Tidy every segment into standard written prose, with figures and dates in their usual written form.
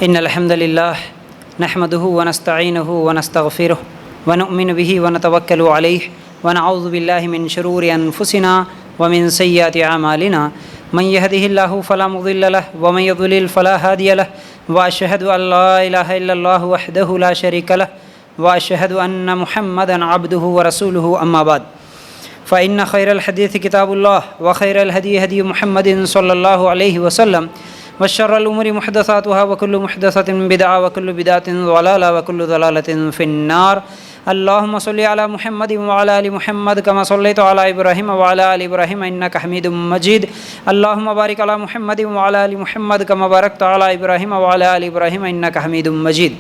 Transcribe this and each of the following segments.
إن الحمد لله نحمده ونستعينه ونستغفره ونؤمن به ونتوكل عليه ونعوذ بالله من شرور أنفسنا ومن سيئات أعمالنا من يهده الله فلا مضل له ومن يضلل فلا هادي له وأشهد أن لا إله إلا الله وحده لا شريك له وأشهد أن محمدا عبده ورسوله أما بعد فإن خير الحديث كتاب الله وخير الهدي هدي محمد صلى الله عليه وسلم وشر الأمور محدثاتها وكل محدثة بدعة وكل بدعة ضلالة وكل ضلالة في النار. اللهم صل على محمد وعلى آل محمد كما صليت على إبراهيم وعلى آل إبراهيم إنك حميد مجيد. اللهم بارك على محمد وعلى آل محمد كما باركت على إبراهيم وعلى آل إبراهيم إنك حميد مجيد.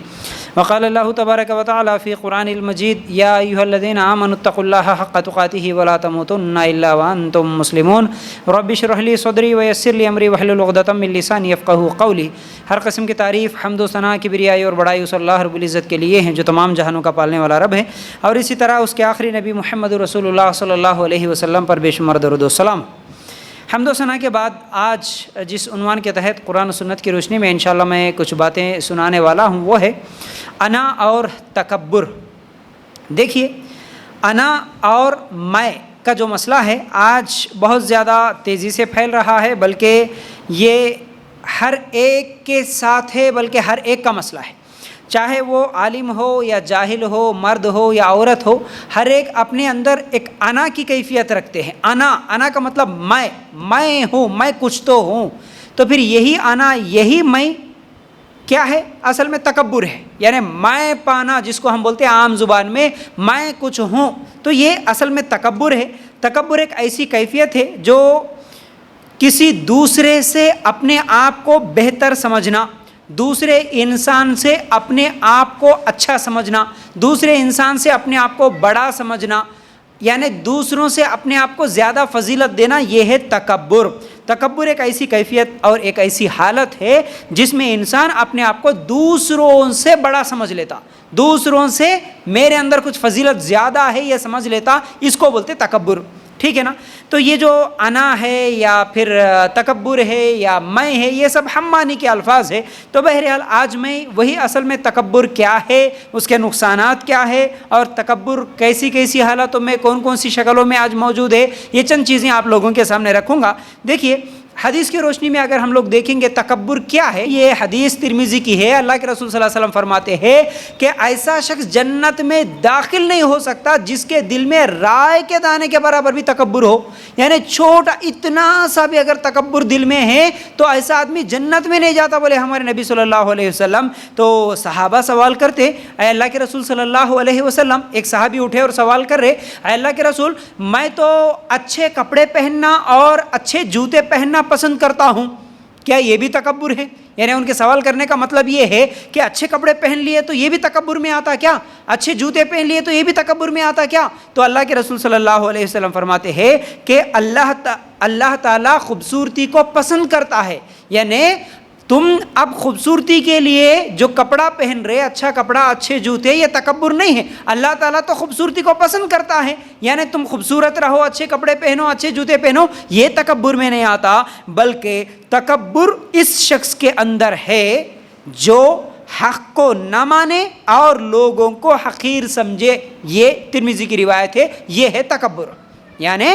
وقال الله تبارك وتعالى في قرآن المجيد: يا أيها الذين آمنوا اتقوا الله حق تقاته ولا تموتن إلا وأنتم مسلمون. رب اشرح لي صدري ويسر لي أمري واحلل عقدة من لساني يفقهوا قولي. ہر قسم کی تعریف، حمد و ثنا، کبریائی اور بڑائی اس اللہ رب العزت کے لیے ہیں جو تمام جہانوں کا پالنے والا رب ہے، اور اسی طرح اس کے آخری نبی محمد رسول اللہ صلی اللہ علیہ وسلم پر بے شمار درود و سلام. حمد و ثنا کے بعد آج جس عنوان کے تحت قرآن و سنت کی روشنی میں انشاءاللہ میں کچھ باتیں سنانے والا ہوں وہ ہے انا اور تکبر. دیکھیے، انا اور میں کا جو مسئلہ ہے آج بہت زیادہ تیزی سے پھیل رہا ہے، بلکہ یہ ہر ایک کے ساتھ ہے، بلکہ ہر ایک کا مسئلہ ہے، چاہے وہ عالم ہو یا جاہل ہو، مرد ہو یا عورت ہو، ہر ایک اپنے اندر ایک انا کی کیفیت رکھتے ہیں. انا کا مطلب میں ہوں، میں کچھ تو ہوں. تو پھر یہی انا، یہی میں کیا ہے؟ اصل میں تکبر ہے، یعنی میں پانا، جس کو ہم بولتے ہیں عام زبان میں میں کچھ ہوں. تو یہ اصل میں تکبر ہے. تکبر ایک ایسی کیفیت ہے جو کسی دوسرے سے اپنے آپ کو بہتر سمجھنا، دوسرے انسان سے اپنے آپ کو اچھا سمجھنا، دوسرے انسان سے اپنے آپ کو بڑا سمجھنا، یعنی دوسروں سے اپنے آپ کو زیادہ فضیلت دینا، یہ ہے تکبر. تکبر ایک ایسی کیفیت اور ایک ایسی حالت ہے جس میں انسان اپنے آپ کو دوسروں سے بڑا سمجھ لیتا، دوسروں سے میرے اندر کچھ فضیلت زیادہ ہے یہ سمجھ لیتا، اس کو بولتے تکبر. ٹھیک ہے نا؟ تو یہ جو انا ہے یا پھر تکبر ہے یا میں ہے، یہ سب ہم معنی کے الفاظ ہے. تو بہرحال آج میں وہی اصل میں تکبر کیا ہے، اس کے نقصانات کیا ہے، اور تکبر کیسی کیسی حالتوں میں، کون کون سی شکلوں میں آج موجود ہے، یہ چند چیزیں آپ لوگوں کے سامنے رکھوں گا. دیکھیے، حدیث کی روشنی میں اگر ہم لوگ دیکھیں گے تکبر کیا ہے، یہ حدیث ترمذی کی ہے. اللہ کے رسول صلی اللہ علیہ وسلم فرماتے ہیں کہ ایسا شخص جنت میں داخل نہیں ہو سکتا جس کے دل میں رائے کے دانے کے برابر بھی تکبر ہو. یعنی چھوٹا اتنا سا بھی اگر تکبر دل میں ہے تو ایسا آدمی جنت میں نہیں جاتا، بولے ہمارے نبی صلی اللہ علیہ وسلم. تو صحابہ سوال کرتے، اے اللہ کے رسول صلی اللہ علیہ وسلم، ایک صحابی اٹھے اور سوال کر رہے، اے اللہ کے رسول، میں تو اچھے کپڑے پہننا اور اچھے جوتے پہننا پسند کرتا ہوں، کیا یہ بھی تکبر ہے؟ یعنی ان کے سوال کرنے کا مطلب یہ ہے کہ اچھے کپڑے پہن لیے تو یہ بھی تکبر میں آتا کیا؟ اچھے جوتے پہن لیے تو یہ بھی تکبر میں آتا کیا؟ تو اللہ کے رسول صلی اللہ علیہ وسلم فرماتے ہیں کہ اللہ تعالیٰ خوبصورتی کو پسند کرتا ہے. یعنی تم اب خوبصورتی کے لیے جو کپڑا پہن رہے، اچھا کپڑا، اچھے جوتے، یہ تکبر نہیں ہے. اللہ تعالیٰ تو خوبصورتی کو پسند کرتا ہے، یعنی تم خوبصورت رہو، اچھے کپڑے پہنو، اچھے جوتے پہنو، یہ تکبر میں نہیں آتا. بلکہ تکبر اس شخص کے اندر ہے جو حق کو نہ مانے اور لوگوں کو حقیر سمجھے. یہ ترمذی کی روایت ہے، یہ ہے تکبر. یعنی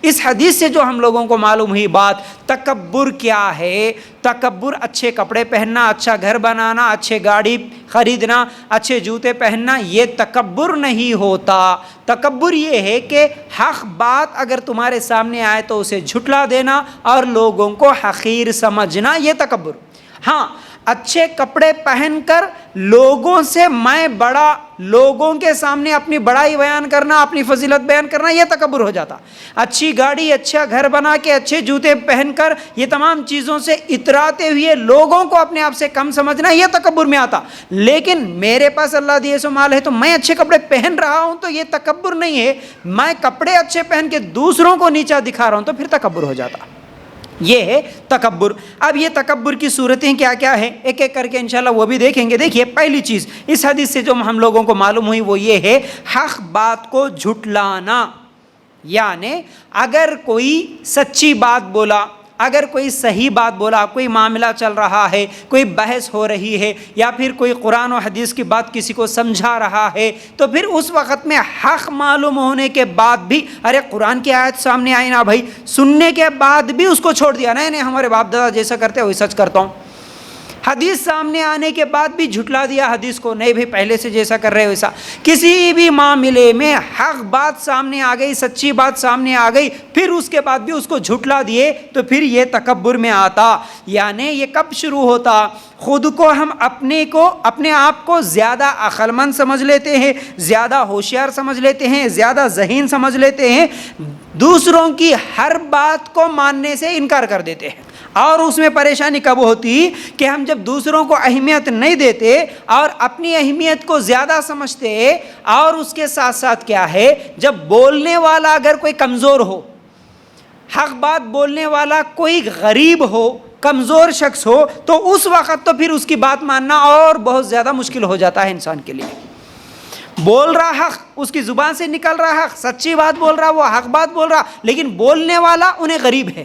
اس حدیث سے جو ہم لوگوں کو معلوم ہوئی بات، تکبر کیا ہے؟ تکبر اچھے کپڑے پہننا، اچھا گھر بنانا، اچھے گاڑی خریدنا، اچھے جوتے پہننا، یہ تکبر نہیں ہوتا. تکبر یہ ہے کہ حق بات اگر تمہارے سامنے آئے تو اسے جھٹلا دینا اور لوگوں کو حقیر سمجھنا، یہ تکبر. ہاں، اچھے کپڑے پہن کر لوگوں سے میں بڑا، لوگوں کے سامنے اپنی بڑائی بیان کرنا، اپنی فضیلت بیان کرنا، یہ تکبر ہو جاتا. اچھی گاڑی، اچھا گھر بنا کے، اچھے جوتے پہن کر یہ تمام چیزوں سے اتراتے ہوئے لوگوں کو اپنے آپ سے کم سمجھنا، یہ تکبر میں آتا. لیکن میرے پاس اللہ دیے سو مال ہے تو میں اچھے کپڑے پہن رہا ہوں تو یہ تکبر نہیں ہے. میں کپڑے اچھے پہن کے دوسروں کو نیچا دکھا رہا ہوں تو پھر تکبر ہو جاتا. یہ ہے تکبر. اب یہ تکبر کی صورتیں کیا کیا ہیں، ایک ایک کر کے انشاءاللہ وہ بھی دیکھیں گے. دیکھیے، پہلی چیز اس حدیث سے جو ہم لوگوں کو معلوم ہوئی وہ یہ ہے حق بات کو جھٹلانا. یعنی اگر کوئی سچی بات بولا اگر کوئی صحیح بات بولا، کوئی معاملہ چل رہا ہے، کوئی بحث ہو رہی ہے، یا پھر کوئی قرآن و حدیث کی بات کسی کو سمجھا رہا ہے، تو پھر اس وقت میں حق معلوم ہونے کے بعد بھی ارے قرآن کی آیت سامنے آئی نا بھائی، سننے کے بعد بھی اس کو چھوڑ دیا، نہیں ہمارے باپ دادا جیسا کرتے وہی سچ کرتا ہوں، حدیث سامنے آنے کے بعد بھی جھٹلا دیا حدیث کو، نہیں بھائی پہلے سے جیسا کر رہے ویسا۔ کسی بھی معاملے میں حق بات سامنے آ گئی، سچی بات سامنے آ گئی، پھر اس کے بعد بھی اس کو جھٹلا دیے، تو پھر یہ تکبر میں آتا۔ یعنی یہ کب شروع ہوتا؟ خود کو ہم اپنے آپ کو زیادہ عقل مند سمجھ لیتے ہیں، زیادہ ہوشیار سمجھ لیتے ہیں، زیادہ ذہین سمجھ لیتے ہیں، دوسروں کی ہر بات کو ماننے سے انکار کر دیتے ہیں۔ اور اس میں پریشانی کب ہوتی کہ ہم جب دوسروں کو اہمیت نہیں دیتے اور اپنی اہمیت کو زیادہ سمجھتے، اور اس کے ساتھ ساتھ کیا ہے، جب بولنے والا اگر کوئی کمزور ہو، حق بات بولنے والا کوئی غریب ہو، کمزور شخص ہو، تو اس وقت تو پھر اس کی بات ماننا اور بہت زیادہ مشکل ہو جاتا ہے انسان کے لیے۔ بول رہا حق، اس کی زبان سے نکل رہا حق، سچی بات بول رہا، وہ حق بات بول رہا، لیکن بولنے والا انہیں غریب ہے،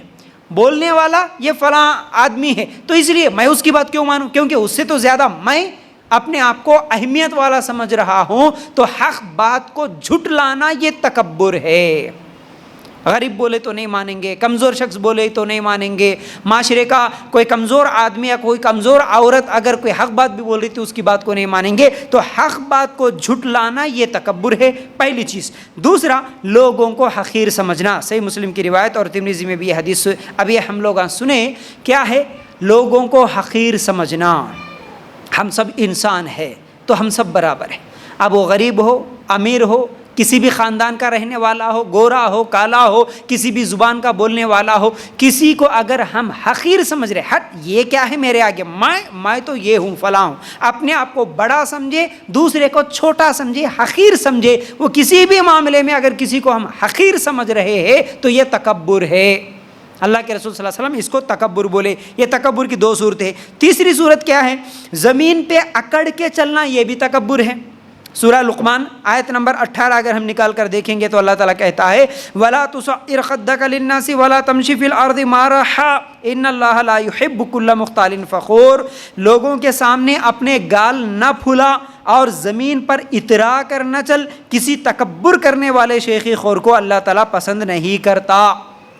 بولنے والا یہ فلاں آدمی ہے، تو اس لیے میں اس کی بات کیوں مانوں؟ کیونکہ اس سے تو زیادہ میں اپنے آپ کو اہمیت والا سمجھ رہا ہوں۔ تو حق بات کو جھٹلانا یہ تکبر ہے۔ غریب بولے تو نہیں مانیں گے، کمزور شخص بولے تو نہیں مانیں گے، معاشرے کا کوئی کمزور آدمی یا کوئی کمزور عورت اگر کوئی حق بات بھی بول رہی تو اس کی بات کو نہیں مانیں گے۔ تو حق بات کو جھٹلانا یہ تکبر ہے، پہلی چیز۔ دوسرا، لوگوں کو حقیر سمجھنا۔ صحیح مسلم کی روایت اور ترمذی میں بھی یہ حدیث ابھی ہم لوگ سنیں، کیا ہے؟ لوگوں کو حقیر سمجھنا۔ ہم سب انسان ہیں تو ہم سب برابر ہیں، اب وہ غریب ہو، امیر ہو، کسی بھی خاندان کا رہنے والا ہو، گورا ہو، کالا ہو، کسی بھی زبان کا بولنے والا ہو، کسی کو اگر ہم حقیر سمجھ رہے، ہٹ یہ کیا ہے میرے آگے، میں تو یہ ہوں، فلاں ہوں، اپنے آپ کو بڑا سمجھے، دوسرے کو چھوٹا سمجھے، حقیر سمجھے، وہ کسی بھی معاملے میں اگر کسی کو ہم حقیر سمجھ رہے ہیں تو یہ تکبر ہے۔ اللہ کے رسول صلی اللہ علیہ وسلم اس کو تکبر بولے۔ یہ تکبر کی دو صورتیں ہیں۔ تیسری صورت کیا ہے؟ زمین پہ اکڑ کے چلنا، یہ بھی تکبر ہے۔ سورہ لقمان آیت نمبر 18 اگر ہم نکال کر دیکھیں گے تو اللہ تعالیٰ کہتا ہے وَلَا تُصَعِّرْ خَدَّكَ لِلنَّاسِ وَلَا تَمْشِ فِي الْأَرْضِ مَرَحًا إِنَّ اللَّهَ لَا يُحِبُّ كُلَّ مُخْتَالٍ فَخُورٍ۔ لوگوں کے سامنے اپنے گال نہ پھلا اور زمین پر اترا کر نہ چل، کسی تکبر کرنے والے شیخی خور کو اللہ تعالیٰ پسند نہیں کرتا۔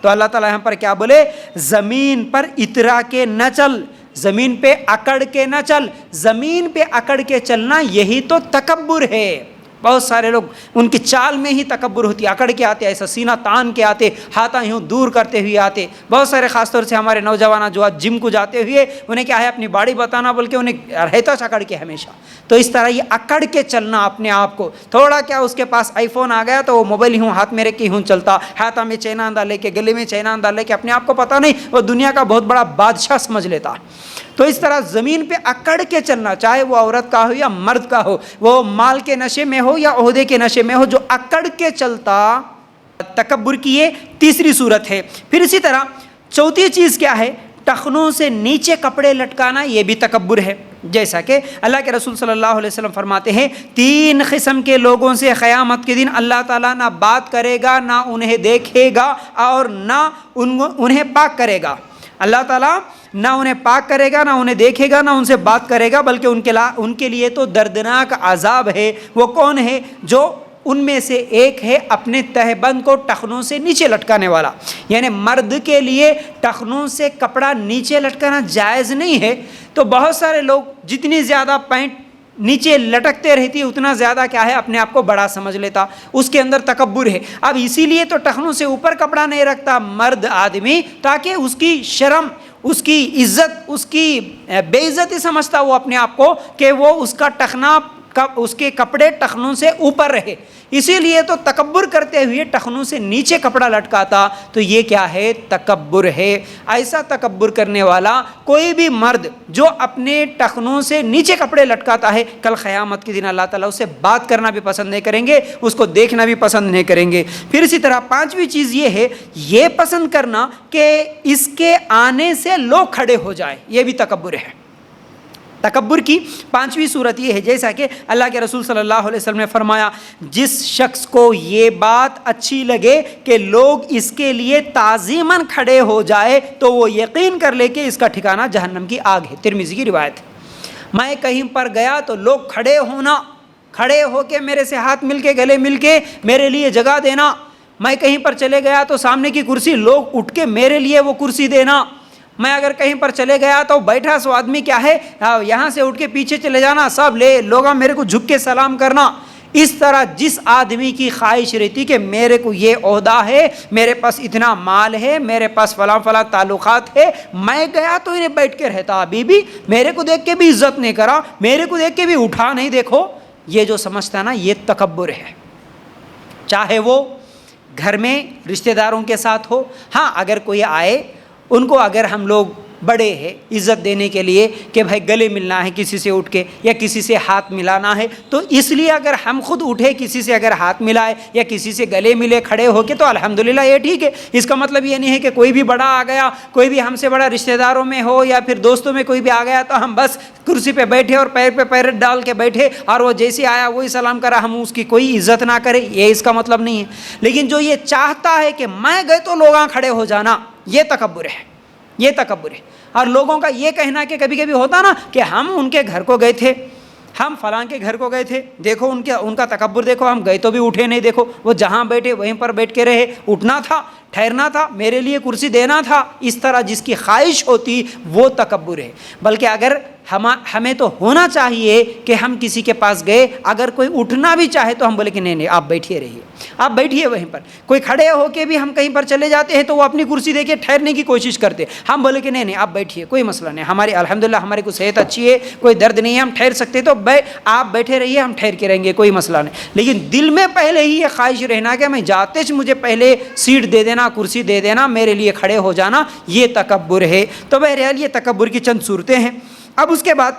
تو اللہ تعالیٰ یہاں پر کیا بولے؟ زمین پر اترا کے نہ چل، زمین پہ اکڑ کے نہ چل۔ زمین پہ اکڑ کے چلنا یہی تو تکبر ہے۔ بہت سارے لوگ ان کی چال میں ہی تکبر ہوتی ہے، اکڑ کے آتے، ایسا سینہ تان کے آتے، ہاتھاں یوں دور کرتے ہوئے آتے۔ بہت سارے خاص طور سے ہمارے نوجوان جو آج جم کو جاتے ہوئے انہیں کیا ہے اپنی باڈی بتانا بلکہ انہیں رہتا اکڑ کے ہمیشہ۔ تو اس طرح یہ اکڑ کے چلنا اپنے آپ کو، تھوڑا کیا اس کے پاس آئی فون آ گیا تو وہ موبائل یوں ہاتھ میں رکھ کے یوں چلتا، ہاتھوں میں چین انداز لے کے، گلے میں چین انداز لے کے، اپنے آپ کو پتہ نہیں وہ دنیا کا بہت بڑا بادشاہ سمجھ لیتا۔ تو اس طرح زمین پہ اکڑ کے چلنا، چاہے وہ عورت کا ہو یا مرد کا ہو، وہ مال کے نشے میں ہو یا عہدے کے نشے میں ہو، جو اکڑ کے چلتا، تکبر کی یہ تیسری صورت ہے۔ پھر اسی طرح چوتھی چیز کیا ہے؟ ٹخنوں سے نیچے کپڑے لٹکانا، یہ بھی تکبر ہے۔ جیسا کہ اللہ کے رسول صلی اللہ علیہ وسلم فرماتے ہیں 3 قسم کے لوگوں سے قیامت کے دن اللہ تعالیٰ نہ بات کرے گا، نہ انہیں دیکھے گا اور نہ انہیں پاک کرے گا۔ اللہ تعالیٰ نہ انہیں پاک کرے گا، نہ انہیں دیکھے گا، نہ ان سے بات کرے گا، بلکہ ان کے لیے تو دردناک عذاب ہے۔ وہ کون ہے؟ جو ان میں سے ایک ہے اپنے تہبند کو ٹخنوں سے نیچے لٹکانے والا۔ یعنی مرد کے لیے ٹخنوں سے کپڑا نیچے لٹکانا جائز نہیں ہے، تو بہت سارے لوگ جتنی زیادہ پینٹ نیچے لٹکتے رہتی ہے اتنا زیادہ کیا ہے اپنے آپ کو بڑا سمجھ لیتا، اس کے اندر تکبر ہے۔ اب اسی لیے تو ٹخنوں سے اوپر کپڑا نہیں رکھتا مرد آدمی، تاکہ اس کی شرم، اس کی عزت، اس کی بے عزتی سمجھتا وہ اپنے آپ کو کہ وہ اس کا ٹخنا، اس کے کپڑے ٹخنوں سے اوپر رہے، اسی لیے تو تکبر کرتے ہوئے ٹخنوں سے نیچے کپڑا لٹکاتا۔ تو یہ کیا ہے؟ تکبر ہے۔ ایسا تکبر کرنے والا کوئی بھی مرد جو اپنے ٹخنوں سے نیچے کپڑے لٹکاتا ہے، کل قیامت کے دن اللہ تعالیٰ اسے بات کرنا بھی پسند نہیں کریں گے، اس کو دیکھنا بھی پسند نہیں کریں گے۔ پھر اسی طرح 5ویں چیز یہ ہے، یہ پسند کرنا کہ اس کے آنے سے لوگ کھڑے ہو جائیں، یہ بھی تکبر ہے۔ تکبر کی پانچویں صورت یہ ہے، جیسا کہ اللہ کے رسول صلی اللہ علیہ وسلم نے فرمایا، جس شخص کو یہ بات اچھی لگے کہ لوگ اس کے لیے تعظیماً کھڑے ہو جائے تو وہ یقین کر لے کہ اس کا ٹھکانہ جہنم کی آگ ہے۔ ترمذی کی روایت ہے۔ میں کہیں پر گیا تو لوگ کھڑے ہو کے میرے سے ہاتھ مل کے گلے مل کے میرے لیے جگہ دینا۔ میں کہیں پر چلے گیا تو سامنے کی کرسی لوگ اٹھ کے میرے لیے وہ کرسی دینا۔ میں اگر کہیں پر چلے گیا تو بیٹھا سو آدمی کیا ہے، یہاں سے اٹھ کے پیچھے چلے جانا، سب لوگ میرے کو جھک کے سلام کرنا۔ اس طرح جس آدمی کی خواہش رہتی کہ میرے کو یہ عہدہ ہے، میرے پاس اتنا مال ہے، میرے پاس فلاں فلاں تعلقات ہے، میں گیا تو انہیں بیٹھ کے رہتا، ابھی بھی میرے کو دیکھ کے بھی عزت نہیں کرا، میرے کو دیکھ کے بھی اٹھا نہیں، دیکھو یہ جو سمجھتا ہے نا، یہ تکبر ہے۔ چاہے وہ گھر میں رشتہ داروں کے ساتھ ہو، ہاں اگر کوئی آئے، ان کو اگر ہم لوگ بڑے ہیں عزت دینے کے لیے کہ بھائی گلے ملنا ہے کسی سے اٹھ کے، یا کسی سے ہاتھ ملانا ہے، تو اس لیے اگر ہم خود اٹھے کسی سے اگر ہاتھ ملائے یا کسی سے گلے ملے کھڑے ہو کے تو الحمدللہ یہ ٹھیک ہے۔ اس کا مطلب یہ نہیں ہے کہ کوئی بھی بڑا آ گیا، کوئی بھی ہم سے بڑا رشتہ داروں میں ہو یا پھر دوستوں میں کوئی بھی آ گیا تو ہم بس کرسی پہ بیٹھے اور پیر پہ پیر ڈال کے بیٹھے اور وہ جیسے آیا وہی سلام کرا، ہم اس کی کوئی عزت نہ کرے، یہ اس کا مطلب نہیں ہے۔ لیکن جو یہ چاہتا ہے کہ میں گئے تو لوگ کھڑے ہو جانا، یہ تکبر ہے، یہ تکبر ہے۔ اور لوگوں کا یہ کہنا کہ کبھی کبھی ہوتا نا کہ ہم ان کے گھر کو گئے تھے، ہم فلاں کے گھر کو گئے تھے، دیکھو ان کا تکبر دیکھو، ہم گئے تو بھی اٹھے نہیں، دیکھو وہ جہاں بیٹھے وہیں پر بیٹھ کے رہے، اٹھنا تھا، ٹھہرنا تھا، میرے لیے کرسی دینا تھا۔ اس طرح جس کی خواہش ہوتی وہ تکبر ہے۔ بلکہ اگر ہمیں تو ہونا چاہیے کہ ہم کسی کے پاس گئے، اگر کوئی اٹھنا بھی چاہے تو ہم بولے کہ نہیں نہیں آپ بیٹھیے رہیے، آپ بیٹھیے وہیں پر۔ کوئی کھڑے ہو کے بھی ہم کہیں پر چلے جاتے ہیں تو وہ اپنی کرسی دے کے ٹھہرنے کی کوشش کرتے، ہم بولے کہ نہیں نہیں آپ بیٹھیے، کوئی مسئلہ نہیں، ہماری الحمدللہ ہماری کو صحت اچھی ہے، کوئی درد نہیں ہے، ہم ٹھہر سکتے، تو آپ بیٹھے رہیے، ہم ٹھہر کے رہیں گے، کوئی مسئلہ نہیں۔ لیکن دل میں پہلے ہی یہ خواہش رہنا کہ میں جاتے مجھے پہلے سیٹ دے دینا، کرسی دے دینا، میرے لیے کھڑے ہو جانا، یہ تکبر ہے۔ تو بہرحال یہ تکبر کی چند صورتیں ہیں۔ اب اس کے بعد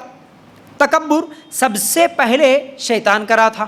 تکبر سب سے پہلے شیطان کرا تھا،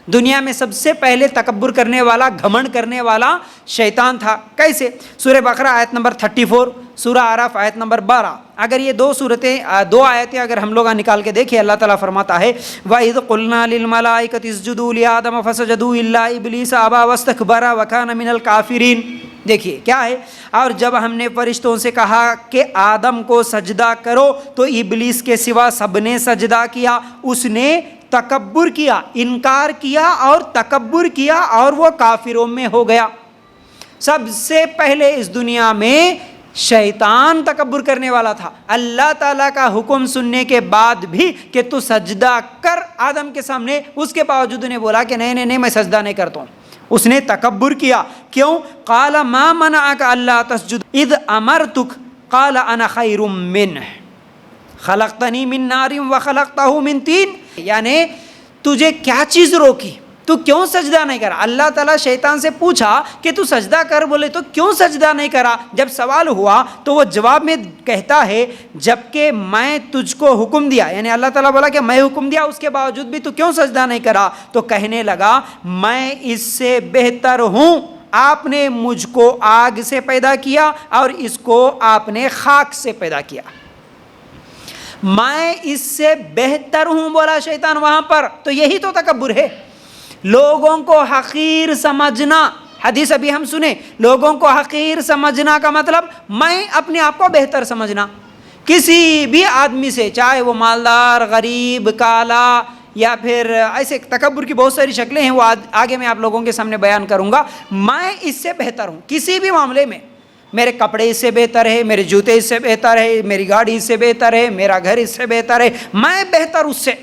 دنیا میں سب سے پہلے تکبر کرنے والا، گھمنڈ کرنے والا شیطان تھا۔ کیسے؟ سورہ بقرہ آیت نمبر 34، سورہ اعراف آیت نمبر 12۔ اگر یہ دو آیتیں اگر ہم لوگ نکال کے دیکھیں، اللہ تعالیٰ فرماتا ہے وَإِذْ قُلْنَا لِلْمَلَائِكَةِ اسْجُدُوا لِآدَمَ فَسَجَدُوا إِلَّا إِبْلِيسَ أَبَىٰ وَاسْتَكْبَرَ وَكَانَ مِنَ الْكَافِرِينَ۔ دیکھیے کیا ہے، اور جب ہم نے فرشتوں سے کہا کہ آدم کو سجدہ کرو تو ابلیس کے سوا سب نے سجدہ کیا، اس نے تکبر کیا، انکار کیا اور تکبر کیا اور وہ کافروں میں ہو گیا۔ سب سے پہلے اس دنیا میں شیطان تکبر کرنے والا تھا۔ اللہ تعالیٰ کا حکم سننے کے بعد بھی کہ تو سجدہ کر آدم کے سامنے، اس کے باوجود نے بولا کہ نہیں نہیں نہیں میں سجدہ نہیں کرتا ہوں، اس نے تکبر کیا۔ کیوں؟ قال ما منعک الا تسجد اذ امرتک قال انا خیر منہ خلقتنی من نار وخلقتہ من طین، یعنی تجھے کیا چیز روکی، تو کیوں سجدہ نہیں کرا؟ اللہ تعالیٰ شیطان سے پوچھا کہ تو سجدہ کر، بولے تو کیوں سجدہ نہیں کرا؟ جب سوال ہوا تو وہ جواب میں کہتا ہے جبکہ میں تجھ کو حکم دیا، یعنی اللہ تعالیٰ بولا کہ میں حکم دیا، اس کے باوجود بھی تو کیوں سجدہ نہیں کرا؟ تو کہنے لگا میں اس سے بہتر ہوں، آپ نے مجھ کو آگ سے پیدا کیا اور اس کو آپ نے خاک سے پیدا کیا، میں اس سے بہتر ہوں بولا شیطان وہاں پر۔ تو یہی تو تکبر ہے، لوگوں کو حقیر سمجھنا۔ حدیث ابھی ہم سنیں، لوگوں کو حقیر سمجھنا کا مطلب میں اپنے آپ کو بہتر سمجھنا، کسی بھی آدمی سے، چاہے وہ مالدار، غریب، کالا، یا پھر ایسے تکبر کی بہت ساری شکلیں ہیں، وہ آگے میں آپ لوگوں کے سامنے بیان کروں گا۔ میں اس سے بہتر ہوں کسی بھی معاملے میں، میرے کپڑے اس سے بہتر ہے، میرے جوتے اس سے بہتر ہے، میری گاڑی اس سے بہتر ہے، میرا گھر اس سے بہتر ہے، میں بہتر اس سے،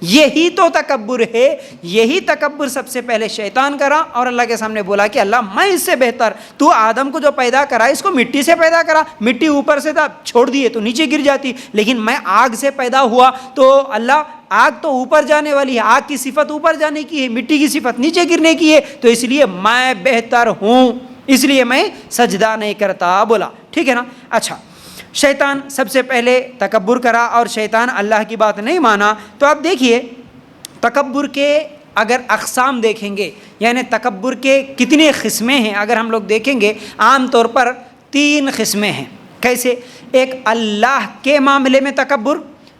یہی تو تکبر ہے۔ یہی تکبر سب سے پہلے شیطان کرا اور اللہ کے سامنے بولا کہ اللہ میں اس سے بہتر، تو آدم کو جو پیدا کرا اس کو مٹی سے پیدا کرا، مٹی اوپر سے تھا چھوڑ دیے تو نیچے گر جاتی، لیکن میں آگ سے پیدا ہوا تو اللہ آگ تو اوپر جانے والی ہے، آگ کی صفت اوپر جانے کی ہے، مٹی کی صفت نیچے گرنے کی ہے، تو اس لیے میں بہتر ہوں، اس لیے میں سجدہ نہیں کرتا بولا، ٹھیک ہے نا۔ اچھا، شیطان سب سے پہلے تکبر کرا اور شیطان اللہ کی بات نہیں مانا۔ تو آپ دیکھیے تکبر کے اگر اقسام دیکھیں گے، یعنی تکبر کے کتنے قسمیں ہیں، اگر ہم لوگ دیکھیں گے عام طور پر 3 قسمیں ہیں۔ کیسے؟ ایک اللہ کے معاملے میں تکبر،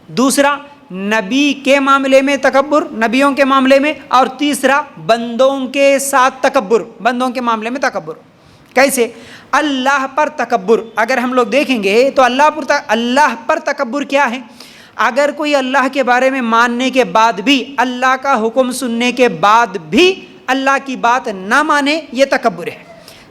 دوسرا نبی کے معاملے میں تکبر، نبیوں کے معاملے میں، اور تیسرا بندوں کے ساتھ تکبر، بندوں کے معاملے میں تکبر۔ کیسے؟ اللہ پر تکبر، اگر ہم لوگ دیکھیں گے تو اللہ پر تکبر کیا ہے؟ اگر کوئی اللہ کے بارے میں ماننے کے بعد بھی، اللہ کا حکم سننے کے بعد بھی اللہ کی بات نہ مانے، یہ تکبر ہے۔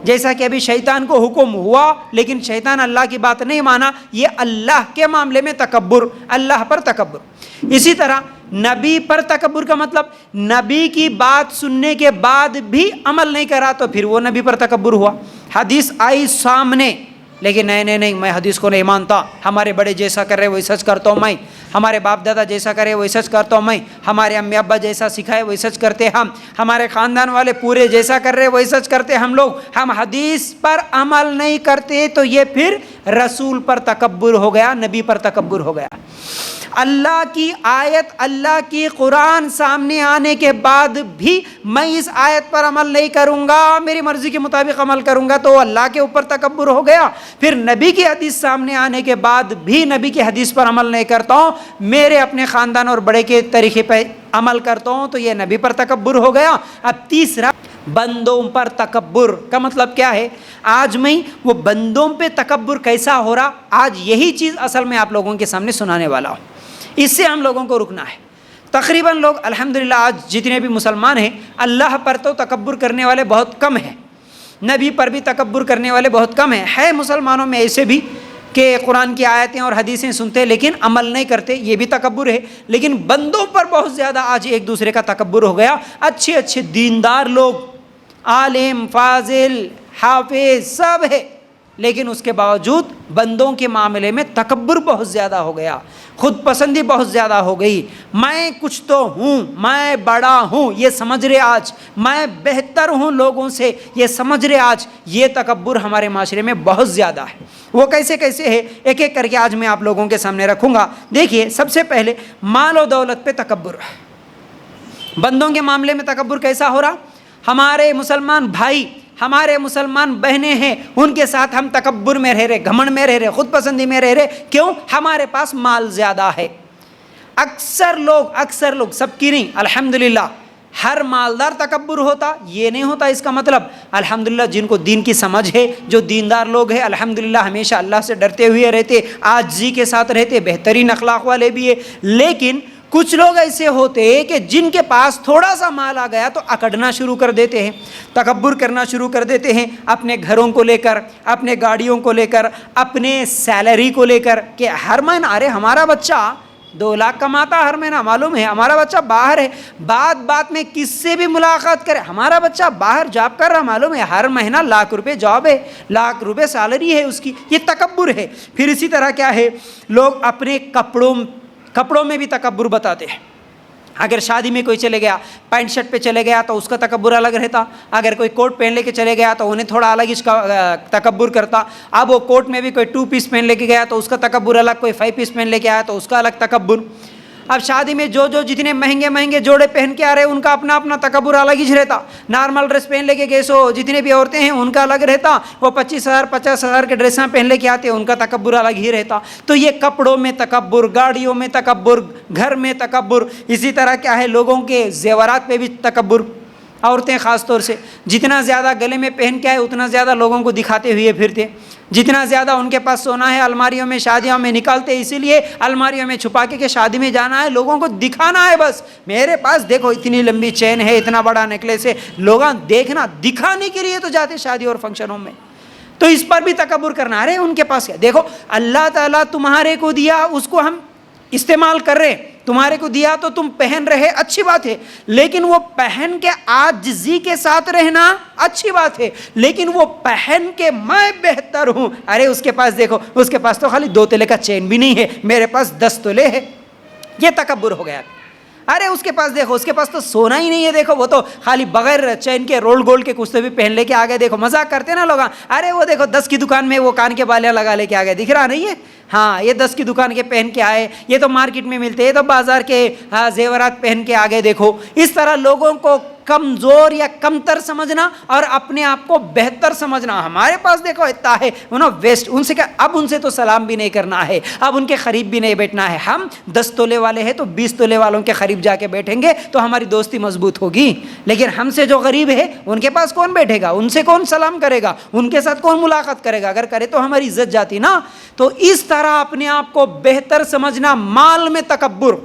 جیسا کہ ابھی شیطان کو حکم ہوا لیکن شیطان اللہ کی بات نہیں مانا، یہ اللہ کے معاملے میں تکبر، اللہ پر تکبر۔ اسی طرح نبی پر تکبر کا مطلب نبی کی بات سننے کے بعد بھی عمل نہیں کرا تو پھر وہ نبی پر تکبر ہوا۔ حدیث آئی سامنے لیکن نہیں میں حدیث کو نہیں مانتا، ہمارے بڑے جیسا کر رہے وہی سچ کرتا ہوں میں، ہمارے باپ دادا جیسا کرے وہی سچ کرتا ہوں میں، ہمارے امی ابا جیسا سکھائے وہی سچ کرتے ہم، ہمارے خاندان والے پورے جیسا کر رہے وہی سچ کرتے ہم لوگ، ہم حدیث پر عمل نہیں کرتے تو یہ پھر رسول پر تکبر ہو گیا، نبی پر تکبر ہو گیا۔ اللہ کی آیت، اللہ کی قرآن سامنے آنے کے بعد بھی میں اس آیت پر عمل نہیں کروں گا، میری مرضی کے مطابق عمل کروں گا تو اللہ کے اوپر تکبر ہو گیا۔ پھر نبی کی حدیث سامنے آنے کے بعد بھی نبی کی حدیث پر عمل نہیں کرتا ہوں، میرے اپنے خاندان اور بڑے کے طریقے پہ عمل کرتا ہوں تو یہ نبی پر تکبر ہو گیا۔ اب تیسرا بندوں پر تکبر کا مطلب کیا ہے؟ آج میں وہ بندوں پہ تکبر کیسا ہو رہا، آج یہی چیز اصل میں آپ لوگوں کے سامنے سنانے والا ہوں، اس سے ہم لوگوں کو رکنا ہے۔ تقریباً لوگ الحمدللہ آج جتنے بھی مسلمان ہیں اللہ پر تو تکبر کرنے والے بہت کم ہیں، نبی پر بھی تکبر کرنے والے بہت کم ہیں۔ ہے مسلمانوں میں ایسے بھی کہ قرآن کی آیتیں اور حدیثیں سنتے لیکن عمل نہیں کرتے، یہ بھی تکبر ہے۔ لیکن بندوں پر بہت زیادہ آج ایک دوسرے کا تکبر ہو گیا۔ اچھے اچھے دیندار لوگ، عالم، فاضل، حافظ سب ہے، لیکن اس کے باوجود بندوں کے معاملے میں تکبر بہت زیادہ ہو گیا، خود پسندی بہت زیادہ ہو گئی۔ میں کچھ تو ہوں، میں بڑا ہوں یہ سمجھ رہے آج، میں بہتر ہوں لوگوں سے یہ سمجھ رہے آج، یہ تکبر ہمارے معاشرے میں بہت زیادہ ہے۔ وہ کیسے کیسے ہے ایک ایک کر کے آج میں آپ لوگوں کے سامنے رکھوں گا۔ دیکھیے، سب سے پہلے مال و دولت پہ تکبر، بندوں کے معاملے میں تکبر کیسا ہو رہا؟ ہمارے مسلمان بھائی، ہمارے مسلمان بہنیں ہیں، ان کے ساتھ ہم تکبر میں رہ رہے، گھمنڈ میں رہ رہے، خود پسندی میں رہ رہے۔ کیوں؟ ہمارے پاس مال زیادہ ہے۔ اکثر لوگ، سب کی نہیں، الحمدللہ ہر مالدار تکبر ہوتا یہ نہیں ہوتا، اس کا مطلب الحمدللہ جن کو دین کی سمجھ ہے، جو دیندار لوگ ہیں الحمدللہ ہمیشہ اللہ سے ڈرتے ہوئے رہتے، عاجزی کے ساتھ رہتے، بہترین اخلاق والے بھی ہیں۔ لیکن کچھ لوگ ایسے ہوتے ہیں کہ جن کے پاس تھوڑا سا مال آ گیا تو اکڑنا شروع کر دیتے ہیں، تکبر کرنا شروع کر دیتے ہیں، اپنے گھروں کو لے کر، اپنے گاڑیوں کو لے کر، اپنے سیلری کو لے کر، کہ ہر مہینہ ارے ہمارا بچہ 2 لاکھ کماتا ہر مہینہ، معلوم ہے ہمارا بچہ باہر ہے، بات میں کس سے بھی ملاقات کرے، ہمارا بچہ باہر جاب کر رہا، معلوم ہے ہر مہینہ لاکھ روپے جاب ہے، لاکھ روپے سیلری ہے اس کی، یہ تکبر ہے۔ پھر اسی طرح کیا ہے، لوگ اپنے کپڑوں میں بھی تکبر بتاتے ہیں۔ اگر شادی میں کوئی چلے گیا پینٹ شرٹ پہ چلے گیا تو اس کا تکبر الگ رہتا، اگر کوئی کوٹ پہن لے کے چلے گیا تو انہیں تھوڑا الگ اس کا تکبر کرتا۔ اب وہ کوٹ میں بھی کوئی 2 پیس پہن لے کے گیا تو اس کا تکبر الگ، کوئی 5 پیس پہن لے کے آیا تو اس کا الگ تکبر۔ اب شادی میں جو جتنے مہنگے جوڑے پہن کے آ رہے ان کا اپنا تکبر الگ ہی رہتا۔ نارمل ڈریس پہن لے کے گئے سو جتنے بھی عورتیں ہیں ان کا الگ رہتا، وہ 25,000 50,000 کے ڈریساں پہن لے کے آتے ان کا تکبر الگ ہی رہتا۔ تو یہ کپڑوں میں تکبر، گاڑیوں میں تکبر، گھر میں تکبر، اسی طرح کیا ہے لوگوں کے زیورات پہ بھی تکبر۔ عورتیں خاص طور سے جتنا زیادہ گلے میں پہن کے آئے اتنا زیادہ لوگوں کو دکھاتے ہوئے پھرتے، جتنا زیادہ ان کے پاس سونا ہے الماریوں میں شادیوں میں نکالتے، اسی لیے الماریوں میں چھپا کے کہ شادی میں جانا ہے، لوگوں کو دکھانا ہے، بس میرے پاس دیکھو اتنی لمبی چین ہے، اتنا بڑا نیکلیس ہے، لوگاں دیکھنا دکھانے کے لیے تو جاتے شادی اور فنکشنوں میں، تو اس پر بھی تکبر کرنا۔ ارے ان کے پاس کیا، دیکھو اللہ تعالیٰ تمہارے کو دیا اس کو ہم استعمال کر رہے، تمہارے کو دیا تو تم پہن رہے، اچھی بات ہے، لیکن وہ پہن کے عاجزی کے ساتھ رہنا اچھی بات ہے، لیکن وہ پہن کے میں بہتر ہوں، ارے اس کے پاس دیکھو، اس کے پاس تو خالی 2 تولے کا چین بھی نہیں ہے، میرے پاس 10 تولے ہے، یہ تکبر ہو گیا۔ ارے اس کے پاس دیکھو، اس کے پاس تو سونا ہی نہیں ہے، دیکھو وہ تو خالی بغیر چین کے رول گولڈ کے کچھ تو بھی پہن لے کے آگے، دیکھو مذاق کرتے نا لوگ، ارے وہ دیکھو 10 کی دکان میں وہ کان کے بالیاں لگا لے کے آگے، دکھ رہا نہیں ہے، ہاں یہ 10 کی دکان کے پہن کے آئے، یہ تو مارکیٹ میں ملتے، یہ تو بازار کے زیورات پہن کے آگے، دیکھو اس طرح لوگوں کو کمزور یا کمتر سمجھنا اور اپنے آپ کو بہتر سمجھنا. ہمارے پاس دیکھو اتنا ہے ویسٹ، ان سے کیا اب ان سے تو سلام بھی نہیں کرنا ہے، اب ان کے قریب بھی نہیں بیٹھنا ہے. ہم 10 تولے والے ہیں تو 20 تولے والوں کے قریب جا کے بیٹھیں گے تو ہماری دوستی مضبوط ہوگی. لیکن ہم سے جو غریب ہے ان کے پاس کون بیٹھے گا، ان سے کون سلام کرے گا، ان کے ساتھ کون ملاقات کرے گا؟ اگر کرے تو ہماری عزت جاتی نا. تو اس طرح اپنے آپ کو بہتر سمجھنا، مال میں تکبر،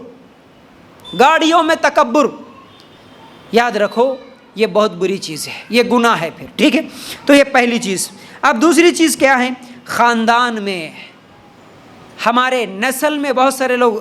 گاڑیوں میں تکبر، یاد رکھو یہ بہت بری چیز ہے، یہ گناہ ہے پھر. ٹھیک ہے، تو یہ پہلی چیز. اب دوسری چیز کیا ہے؟ خاندان میں، ہمارے نسل میں بہت سارے لوگ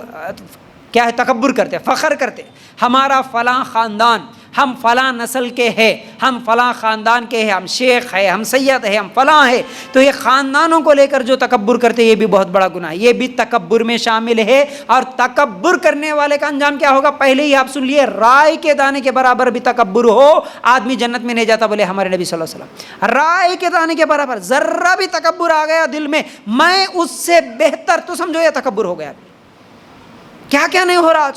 کیا ہے، تکبر کرتے، فخر کرتے. ہمارا فلاں خاندان، ہم فلاں نسل کے ہیں، ہم فلاں خاندان کے ہیں، ہم شیخ ہیں، ہم سید ہیں، ہم فلاں ہیں. تو یہ خاندانوں کو لے کر جو تکبر کرتے یہ بھی بہت بڑا گناہ ہے، یہ بھی تکبر میں شامل ہے. اور تکبر کرنے والے کا انجام کیا ہوگا؟ پہلے ہی آپ سن لیے، رائے کے دانے کے برابر بھی تکبر ہو آدمی جنت میں نہیں جاتا، بولے ہمارے نبی صلی اللہ علیہ وسلم. رائے کے دانے کے برابر ذرہ بھی تکبر آ گیا دل میں، میں اس سے بہتر، تو سمجھو یہ تکبر ہو گیا. کیا کیا نہیں ہو رہا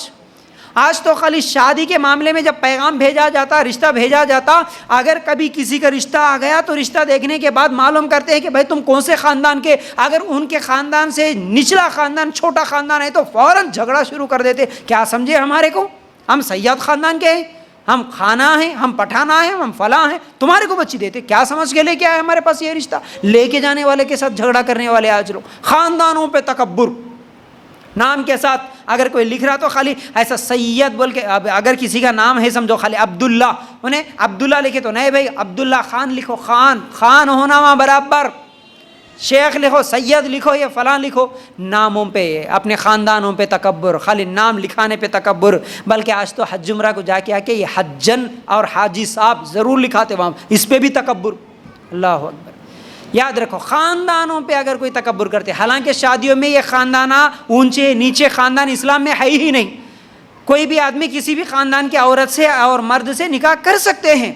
آج تو خالی شادی کے معاملے میں جب پیغام بھیجا جاتا، رشتہ بھیجا جاتا، اگر کبھی کسی کا رشتہ آ گیا تو رشتہ دیکھنے کے بعد معلوم کرتے ہیں کہ بھائی تم کون سے خاندان کے. اگر ان کے خاندان سے نچلا خاندان، چھوٹا خاندان ہے تو فوراً جھگڑا شروع کر دیتے. کیا سمجھے ہمارے کو؟ ہم سید خاندان کے ہیں، ہم کھانا ہیں، ہم پٹھانا ہیں، ہم فلاں ہیں، تمہارے کو بچی دیتے. کیا سمجھ کے لے کے آئے ہمارے پاس یہ رشتہ؟ لے کے جانے والے کے ساتھ جھگڑا کرنے والے آج لوگ. خاندانوں پہ تکبر، نام کے ساتھ اگر کوئی لکھ رہا تو خالی ایسا سید بول کے، اگر کسی کا نام ہے سمجھو خالی عبداللہ، انہیں عبداللہ لکھے تو نہیں بھائی، عبداللہ خان لکھو، خان ہونا وہاں برابر. شیخ لکھو، سید لکھو، یہ فلاں لکھو. ناموں پہ، اپنے خاندانوں پہ تکبر، خالی نام لکھانے پہ تکبر. بلکہ آج تو حج عمرہ کو جا کے آ کے یہ حجن اور حاجی صاحب ضرور لکھاتے وہاں، اس پہ بھی تکبر. اللہ اکبر. یاد رکھو خاندانوں پہ اگر کوئی تکبر کرتے، حالانکہ شادیوں میں یہ خاندانہ اونچے نیچے خاندان اسلام میں ہے ہی نہیں. کوئی بھی آدمی کسی بھی خاندان کی عورت سے اور مرد سے نکاح کر سکتے ہیں.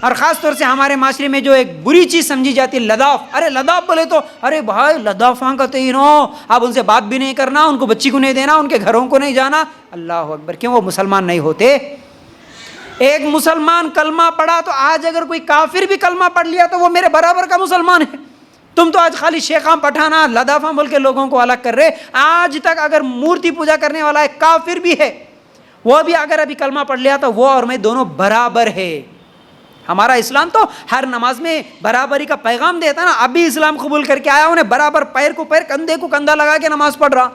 اور خاص طور سے ہمارے معاشرے میں جو ایک بری چیز سمجھی جاتی ہے لداف. ارے لداف بولے تو ارے بھائی لدافاں کا تینوں، اب ان سے بات بھی نہیں کرنا، ان کو بچی کو نہیں دینا، ان کے گھروں کو نہیں جانا. اللہ اکبر. کیوں؟ وہ مسلمان نہیں ہوتے. ایک مسلمان کلمہ پڑھا تو آج اگر کوئی کافر بھی کلمہ پڑھ لیا تو وہ میرے برابر کا مسلمان ہے. تم تو آج خالی شیخاں پٹھانا لدافاں بول کے لوگوں کو الگ کر رہے. آج تک اگر مورتی پوجا کرنے والا ایک کافر بھی ہے، وہ بھی اگر ابھی کلمہ پڑھ لیا تو وہ اور میں دونوں برابر ہے. ہمارا اسلام تو ہر نماز میں برابری کا پیغام دیتا نا. ابھی اسلام قبول کر کے آیا انہیں برابر، پیر کو پیر، کندھے کو کندھا لگا کے نماز پڑھ رہا.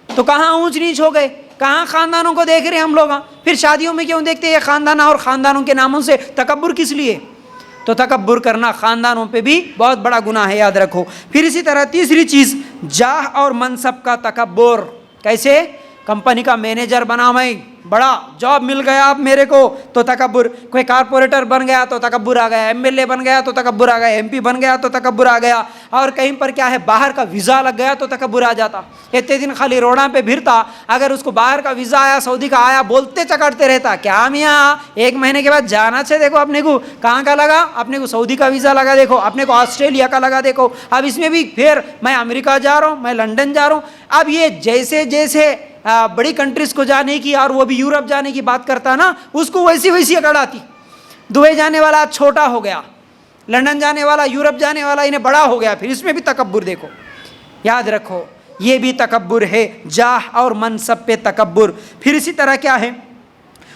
تو کہاں اونچ نیچ ہو گئے؟ کہاں خاندانوں کو دیکھ رہے ہم لوگ؟ پھر شادیوں میں کیوں دیکھتے ہیں خاندان اور خاندانوں کے ناموں سے تکبر کس لیے؟ تو تکبر کرنا خاندانوں پہ بھی بہت بڑا گناہ ہے، یاد رکھو. پھر اسی طرح تیسری چیز، جاہ اور منصب کا تکبر. کیسے؟ کمپنی کا مینیجر بنا میں، بڑا جاب مل گیا اب میرے کو تو تکبر. کوئی کارپوریٹر بن گیا تو تکبر آ گیا، ایم ایل اے بن گیا تو تکبر آ گیا، ایم پی بن گیا تو تکبر آ گیا. اور کہیں پر کیا ہے، باہر کا ویزا لگ گیا تو تکبر آ جاتا. اتنے دن خالی روڈاں پہ بھرتا، اگر اس کو باہر کا ویزا آیا، سعودی کا آیا، بولتے چکرتے رہتا کیا میاں 1 مہینے کے بعد جانا چاہیے. دیکھو اپنے کو کہاں کا لگا، اپنے کو سعودی کا ویزا لگا، دیکھو اپنے کو آسٹریلیا کا لگا، دیکھو اب اس میں بھی پھر میں امریکہ جا رہا ہوں، میں لنڈن جا رہا ہوں. اب یہ جیسے جیسے بڑی کنٹریز کو جانے کی اور وہ بھی یورپ جانے کی بات کرتا نا، اس کو ویسی ویسی اکڑ آتی. دبئی جانے والا چھوٹا ہو گیا، لنڈن جانے والا، یورپ جانے والا انہیں بڑا ہو گیا. پھر اس میں بھی تکبر دیکھو. یاد رکھو یہ بھی تکبر ہے، جاہ اور منصب پہ تکبر. پھر اسی طرح کیا ہے،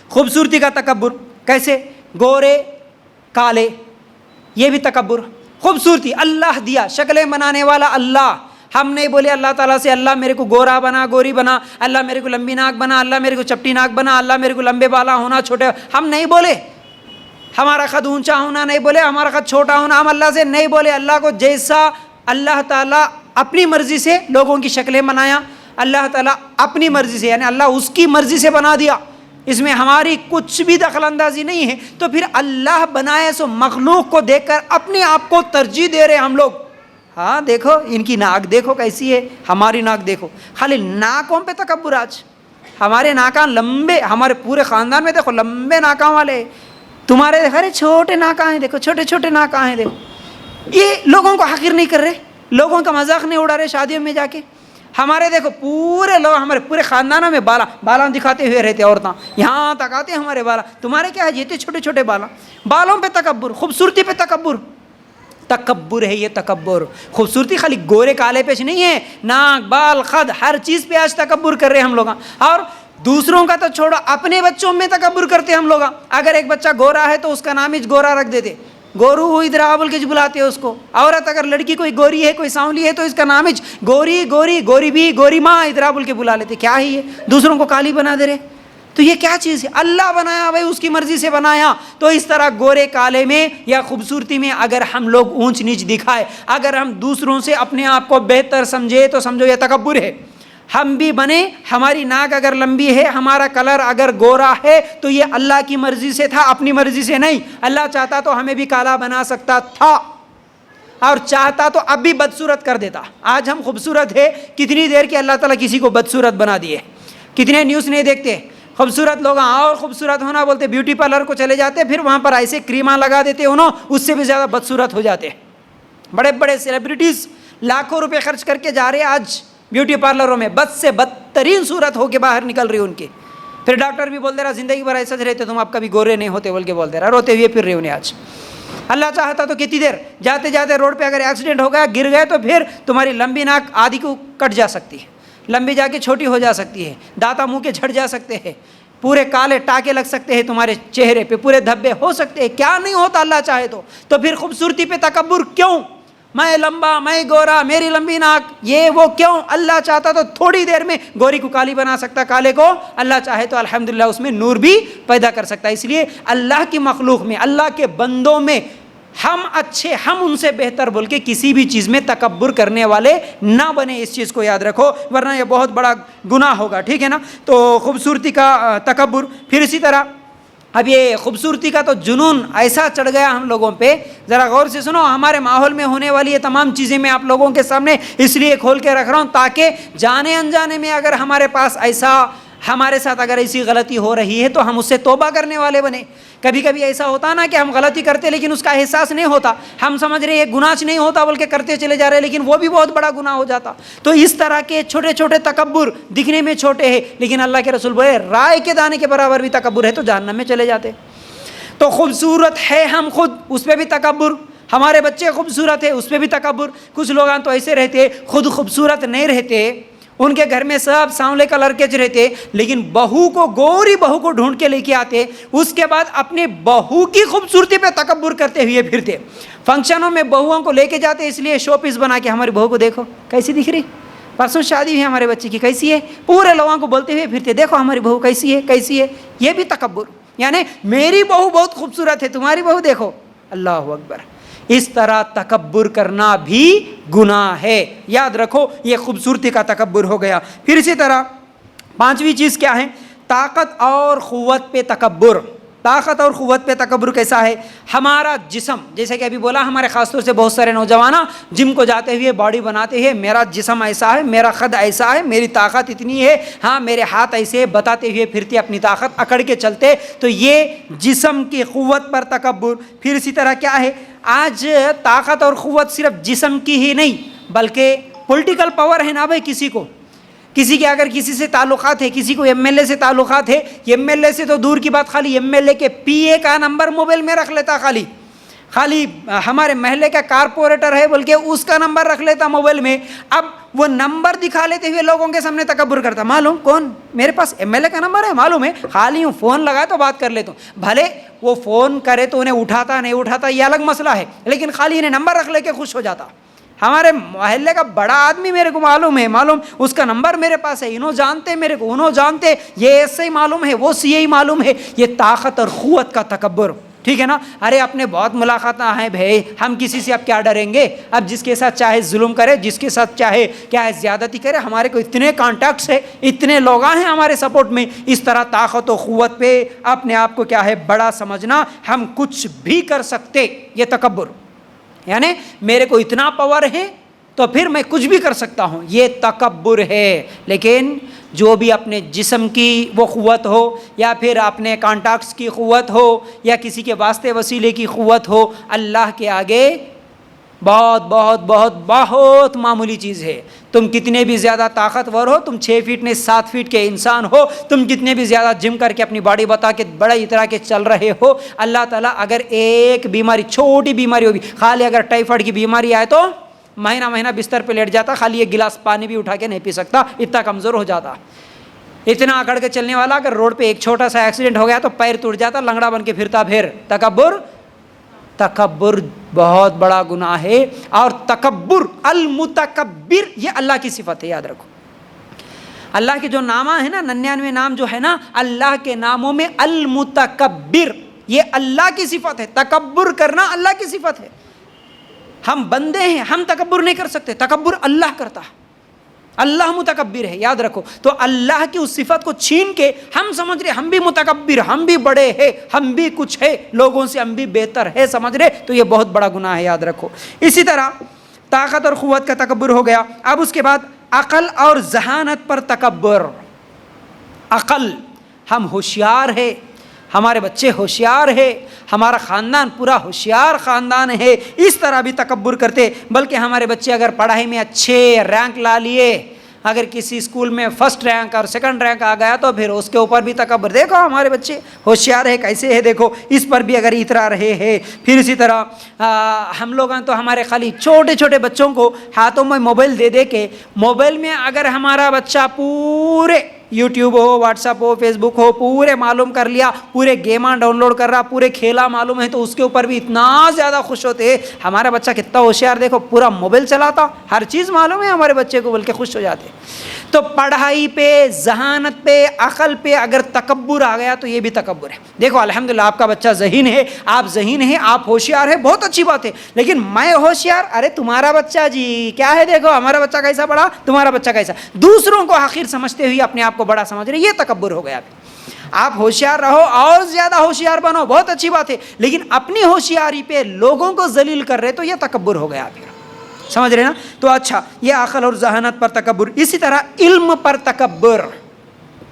خوبصورتی کا تکبر. کیسے؟ گورے کالے، یہ بھی تکبر. خوبصورتی اللہ دیا، شکلیں بنانے والا اللہ. ہم نہیں بولے اللہ تعالیٰ سے اللہ میرے کو گورا بنا، گوری بنا، اللہ میرے کو لمبی ناک بنا، اللہ میرے کو چپٹی ناک بنا، اللہ میرے کو لمبے بالا ہونا، چھوٹے. ہم نہیں بولے ہمارا قد اونچا ہونا، نہیں بولے ہمارا قد چھوٹا ہونا. ہم اللہ سے نہیں بولے. اللہ کو جیسا اللہ تعالیٰ اپنی مرضی سے لوگوں کی شکلیں بنایا، اللہ تعالیٰ اپنی مرضی سے، یعنی اللہ اس کی مرضی سے بنا دیا. اس میں ہماری کچھ بھی دخل اندازی نہیں ہے. تو پھر اللہ بنائے سو مخلوق کو دیکھ کر اپنے آپ کو ترجیح دے رہے ہم لوگ. ہاں دیکھو ان کی ناک دیکھو کیسی ہے، ہماری ناک دیکھو. خالی ناکوں پہ تکبر. آج ہمارے ناکاں لمبے، ہمارے پورے خاندان میں دیکھو لمبے ناکاں والے، تمہارے دیکھا رہے چھوٹے ناکاں ہیں، دیکھو چھوٹے چھوٹے ناکاں ہیں. دیکھو یہ لوگوں کو حقیر نہیں کر رہے، لوگوں کا مذاق نہیں اڑا رہے شادیوں میں جا کے. ہمارے دیکھو پورے لوگ ہمارے پورے خاندانوں میں بالاں دکھاتے ہوئے رہتے عورتیں، یہاں تک آتے ہیں ہمارے بالا، تمہارے کیا ہے یہ چھوٹے چھوٹے بالوں پہ تکبر، خوبصورتی پہ تکبر ہے یہ تکبر۔ خوبصورتی خالی گورے کالے پہ نہیں ہے، ناک بال خد ہر چیز پہ آج تکبر کر رہے ہیں ہم لوگ، اور دوسروں کا تو چھوڑو اپنے بچوں میں تکبر کرتے ہیں ہم لوگ۔ اگر ایک بچہ گورا ہے تو اس کا نام ہی گورا رکھ دیتے، گورو ادھر بول کے بلاتے ہیں اس کو۔ عورت اگر لڑکی کوئی گوری ہے کوئی سانولی ہے تو اس کا نام ہی گوری بھی گوری ماں ادھر بول کے بلا لیتے۔ کیا ہے یہ؟ دوسروں کو کالی بنا دے رہے، تو یہ کیا چیز ہے؟ اللہ بنایا بھائی، اس کی مرضی سے بنایا، تو اس طرح گورے کالے میں یا خوبصورتی میں اگر ہم لوگ اونچ نیچ دکھائے، اگر ہم دوسروں سے اپنے آپ کو بہتر سمجھے تو سمجھو یہ تکبر ہے۔ ہم بھی بنے، ہماری ناک اگر لمبی ہے، ہمارا کلر اگر گورا ہے تو یہ اللہ کی مرضی سے تھا، اپنی مرضی سے نہیں۔ اللہ چاہتا تو ہمیں بھی کالا بنا سکتا تھا، اور چاہتا تو اب بھی بدصورت کر دیتا۔ آج ہم خوبصورت ہے، کتنی دیر کے اللہ تعالیٰ کسی کو بدصورت بنا دیے۔ کتنے نیوز نہیں دیکھتے، خوبصورت لوگ اور خوبصورت ہونا بولتے، بیوٹی پارلر کو چلے جاتے، پھر وہاں پر ایسے کریماں لگا دیتے انہوں، اس سے بھی زیادہ بدصورت ہو جاتے۔ بڑے بڑے سیلیبریٹیز لاکھوں روپے خرچ کر کے جا رہے آج بیوٹی پارلروں میں، بد سے بدترین صورت ہو کے باہر نکل رہی ان کی۔ پھر ڈاکٹر بھی بول دے رہا زندگی بھر ایسا رہتے تم، آپ کبھی گورے نہیں ہوتے بول کے بول دے رہا، روتے ہوئے پھر رہے انہیں آج۔ اللہ چاہتا تو کتنی دیر جاتے جاتے روڈ پہ اگر ایکسیڈنٹ ہو گیا، گر گئے، تو پھر تمہاری لمبی ناک آدھی کو کٹ جا سکتی ہے، لمبی جا کے چھوٹی ہو جا سکتی ہے، دانت منہ کے جھڑ جا سکتے ہیں، پورے کالے ٹاکے لگ سکتے ہیں تمہارے چہرے پہ، پورے دھبے ہو سکتے ہیں۔ کیا نہیں ہوتا اللہ چاہے تو پھر خوبصورتی پہ تکبر کیوں؟ میں لمبا، میں گورا، میری لمبی ناک، یہ وہ کیوں؟ اللہ چاہتا تو تھوڑی دیر میں گوری کو کالی بنا سکتا، کالے کو اللہ چاہے تو الحمدللہ اس میں نور بھی پیدا کر سکتا ہے۔ اس لیے اللہ کی مخلوق میں، اللہ کے بندوں میں ہم اچھے، ہم ان سے بہتر بول کے کسی بھی چیز میں تکبر کرنے والے نہ بنے، اس چیز کو یاد رکھو، ورنہ یہ بہت بڑا گناہ ہوگا، ٹھیک ہے نا؟ تو خوبصورتی کا تکبر۔ پھر اسی طرح اب یہ خوبصورتی کا تو جنون ایسا چڑھ گیا ہم لوگوں پہ، ذرا غور سے سنو، ہمارے ماحول میں ہونے والی یہ تمام چیزیں میں آپ لوگوں کے سامنے اس لیے کھول کے رکھ رہا ہوں تاکہ جانے انجانے میں اگر ہمارے پاس ہمارے ساتھ اگر ایسی غلطی ہو رہی ہے تو ہم اس سے توبہ کرنے والے بنے۔ کبھی کبھی ایسا ہوتا نا کہ ہم غلطی کرتے لیکن اس کا احساس نہیں ہوتا، ہم سمجھ رہے یہ گناہ نہیں ہوتا بلکہ کرتے چلے جا رہے، لیکن وہ بھی بہت بڑا گناہ ہو جاتا۔ تو اس طرح کے چھوٹے چھوٹے تکبر دکھنے میں چھوٹے ہیں، لیکن اللہ کے رسول بولے رائے کے دانے کے برابر بھی تکبر ہے تو جہنم میں چلے جاتے۔ تو خوبصورت ہے ہم خود، اس پہ بھی تکبر، ہمارے بچے خوبصورت ہے اس پہ بھی تکبر۔ کچھ لوگ تو ایسے رہتے خود خوبصورت نہیں رہتے، ان کے گھر میں سب سانولے کلر کے رہتے، لیکن بہو کو، گوری بہو کو ڈھونڈ کے لے کے آتے، اس کے بعد اپنے بہو کی خوبصورتی پہ تکبر کرتے ہوئے پھرتے۔ فنکشنوں میں بہوؤں کو لے کے جاتے اس لیے شو پیس بنا کے، ہماری بہو کو دیکھو کیسی دکھ رہی، پرسوں شادی ہوئی ہمارے بچے کی، کیسی ہے، پورے لوگوں کو بولتے ہوئے پھرتے، دیکھو ہماری بہو کیسی ہے کیسی ہے۔ یہ بھی تکبر، یعنی میری بہو بہت خوبصورت ہے، تمہاری بہو دیکھو۔ اللہ اکبر، اس طرح تکبر کرنا بھی گناہ ہے، یاد رکھو یہ خوبصورتی کا تکبر ہو گیا۔ پھر اسی طرح پانچویں چیز کیا ہے؟ طاقت اور قوت پہ تکبر۔ طاقت اور قوت پہ تکبر کیسا ہے؟ ہمارا جسم، جیسے کہ ابھی بولا، ہمارے خاص طور سے بہت سارے نوجوان جم کو جاتے ہوئے باڈی بناتے ہیں، میرا جسم ایسا ہے، میرا قد ایسا ہے، میری طاقت اتنی ہے، ہاں میرے ہاتھ ایسے بتاتے ہوئے پھرتے، اپنی طاقت اکڑ کے چلتے، تو یہ جسم کی قوت پر تکبر۔ پھر اسی طرح کیا ہے؟ آج طاقت اور قوت صرف جسم کی ہی نہیں بلکہ پولیٹیکل پاور ہے نا بھائی، کسی کے اگر کسی سے تعلقات ہے، کسی کو ایم ایل اے سے تعلقات ہے، ایم ایل اے سے تو دور کی بات، خالی ایم ایل اے کے پی اے کا نمبر موبائل میں رکھ لیتا، خالی ہمارے محلے کا کارپوریٹر ہے بلکہ اس کا نمبر رکھ لیتا موبائل میں۔ اب وہ نمبر دکھا لیتے ہوئے لوگوں کے سامنے تکبر کرتا، معلوم کون میرے پاس ایم ایل اے کا نمبر ہے، معلوم ہے، خالی ہوں فون لگا تو بات کر لیتا ہوں۔ بھلے وہ فون کرے تو انہیں اٹھاتا نہیں اٹھاتا یہ الگ مسئلہ ہے، لیکن خالی انہیں نمبر رکھ لے کے خوش ہو جاتا۔ ہمارے محلے کا بڑا آدمی میرے کو معلوم ہے، اس کا نمبر میرے پاس ہے، انہوں جانتے میرے کو، انہوں جانتے، یہ ایسے ہی معلوم ہے، وہ سی ہی معلوم ہے۔ یہ طاقت اور قوت کا تکبر، ٹھیک ہے نا؟ ارے اپنے بہت ملاقات ہیں بھائی، ہم کسی سے اب کیا ڈریں گے؟ اب جس کے ساتھ چاہے ظلم کرے، جس کے ساتھ چاہے کیا ہے زیادتی کرے، ہمارے کو اتنے کانٹیکٹس ہے، اتنے لوگ ہیں ہمارے سپورٹ میں۔ اس طرح طاقت و قوت پہ اپنے آپ کو کیا ہے بڑا سمجھنا، ہم کچھ بھی کر سکتے، یہ تکبر، یعنی میرے کو اتنا پاور ہے تو پھر میں کچھ بھی کر سکتا ہوں، یہ تکبر ہے۔ لیکن جو بھی اپنے جسم کی وہ قوت ہو، یا پھر اپنے کانٹیکٹس کی قوت ہو، یا کسی کے واسطے وسیلے کی قوت ہو، اللہ کے آگے بہت بہت بہت بہت معمولی چیز ہے. تم کتنے بھی زیادہ طاقتور ہو، تم 6 فٹ نہیں 7 فٹ کے انسان ہو، تم کتنے بھی زیادہ جم کر کے اپنی باڈی بتا کے بڑا اترا کے چل رہے ہو، اللہ تعالیٰ اگر ایک بیماری، چھوٹی بیماری ہوگی، خالی اگر ٹائیفائڈ کی بیماری آئے تو مہینہ مہینہ بستر پہ لیٹ جاتا، خالی ایک گلاس پانی بھی اٹھا کے نہیں پی سکتا، اتنا کمزور ہو جاتا. اتنا اکڑ کے چلنے والا اگر روڈ پہ ایک چھوٹا سا ایکسیڈنٹ ہو گیا تو پیر ٹوٹ جاتا، لنگڑا بن کے پھرتا. پھر تکبر بہت بڑا گناہ ہے. اور تکبر، المتکبر، یہ اللہ کی صفت ہے، یاد رکھو. اللہ کے جو نام ہے نا، 99 نام جو ہے نا، اللہ کے ناموں میں المتکبر، یہ اللہ کی صفت ہے. تکبر کرنا اللہ کی صفت ہے. ہم بندے ہیں، ہم تکبر نہیں کر سکتے، تکبر اللہ کرتا ہے. اللہ متکبر ہے، یاد رکھو. تو اللہ کی اس صفت کو چھین کے ہم سمجھ رہے ہم بھی متکبر، ہم بھی بڑے ہیں، ہم بھی کچھ ہے، لوگوں سے ہم بھی بہتر ہے سمجھ رہے، تو یہ بہت بڑا گناہ ہے، یاد رکھو. اسی طرح طاقت اور قوت کا تکبر ہو گیا. اب اس کے بعد عقل اور ذہانت پر تکبر. عقل، ہم ہوشیار ہے، ہمارے بچے ہوشیار ہے، ہمارا خاندان پورا ہوشیار خاندان ہے، اس طرح بھی تکبر کرتے. بلکہ ہمارے بچے اگر پڑھائی میں اچھے رینک لا لیے، اگر کسی اسکول میں فرسٹ رینک اور سیکنڈ رینک آ گیا تو پھر اس کے اوپر بھی تکبر. دیکھو ہمارے بچے ہوشیار ہے، کیسے ہے دیکھو، اس پر بھی اگر اترا رہے ہیں. پھر اسی طرح ہم لوگ تو ہمارے خالی چھوٹے چھوٹے بچوں کو ہاتھوں میں موبائل دے دے کے، موبائل میں اگر ہمارا بچہ پورے یوٹیوب ہو، واٹس ایپ ہو، فیس بک ہو، پورے معلوم کر لیا، پورے گیماں ڈاؤن لوڈ کر رہا، پورے کھیلا معلوم ہے، تو اس کے اوپر بھی اتنا زیادہ خوش ہوتے ہیں. ہمارا بچہ کتنا ہوشیار، دیکھو پورا موبائل چلاتا، ہر چیز معلوم ہے ہمارے بچے کو، بلکہ خوش ہو جاتے. تو پڑھائی پہ، ذہانت پہ، عقل پہ اگر تکبر آ گیا تو یہ بھی تکبر ہے. دیکھو الحمدللہ آپ کا بچہ ذہین ہے، آپ ذہین ہیں، آپ ہوشیار ہے، بہت اچھی بات ہے. لیکن میں ہوشیار، ارے تمہارا بچہ جی کیا ہے، دیکھو ہمارا بچہ کیسا پڑھا، تمہارا بچہ کیسا. دوسروں کو حقیر سمجھتے ہوئے اپنے آپ کو بڑا سمجھ رہے، یہ تکبر ہو گیا. آپ ہوشیار رہو اور زیادہ ہوشیار بنو، بہت اچھی بات ہے، لیکن اپنی ہوشیاری پہ لوگوں کو ذلیل کر رہے تو یہ تکبر ہو گیا. سمجھ رہے نا. تو اچھا، یہ عقل اور ذہانت پر تکبر. اسی طرح علم پر تکبر.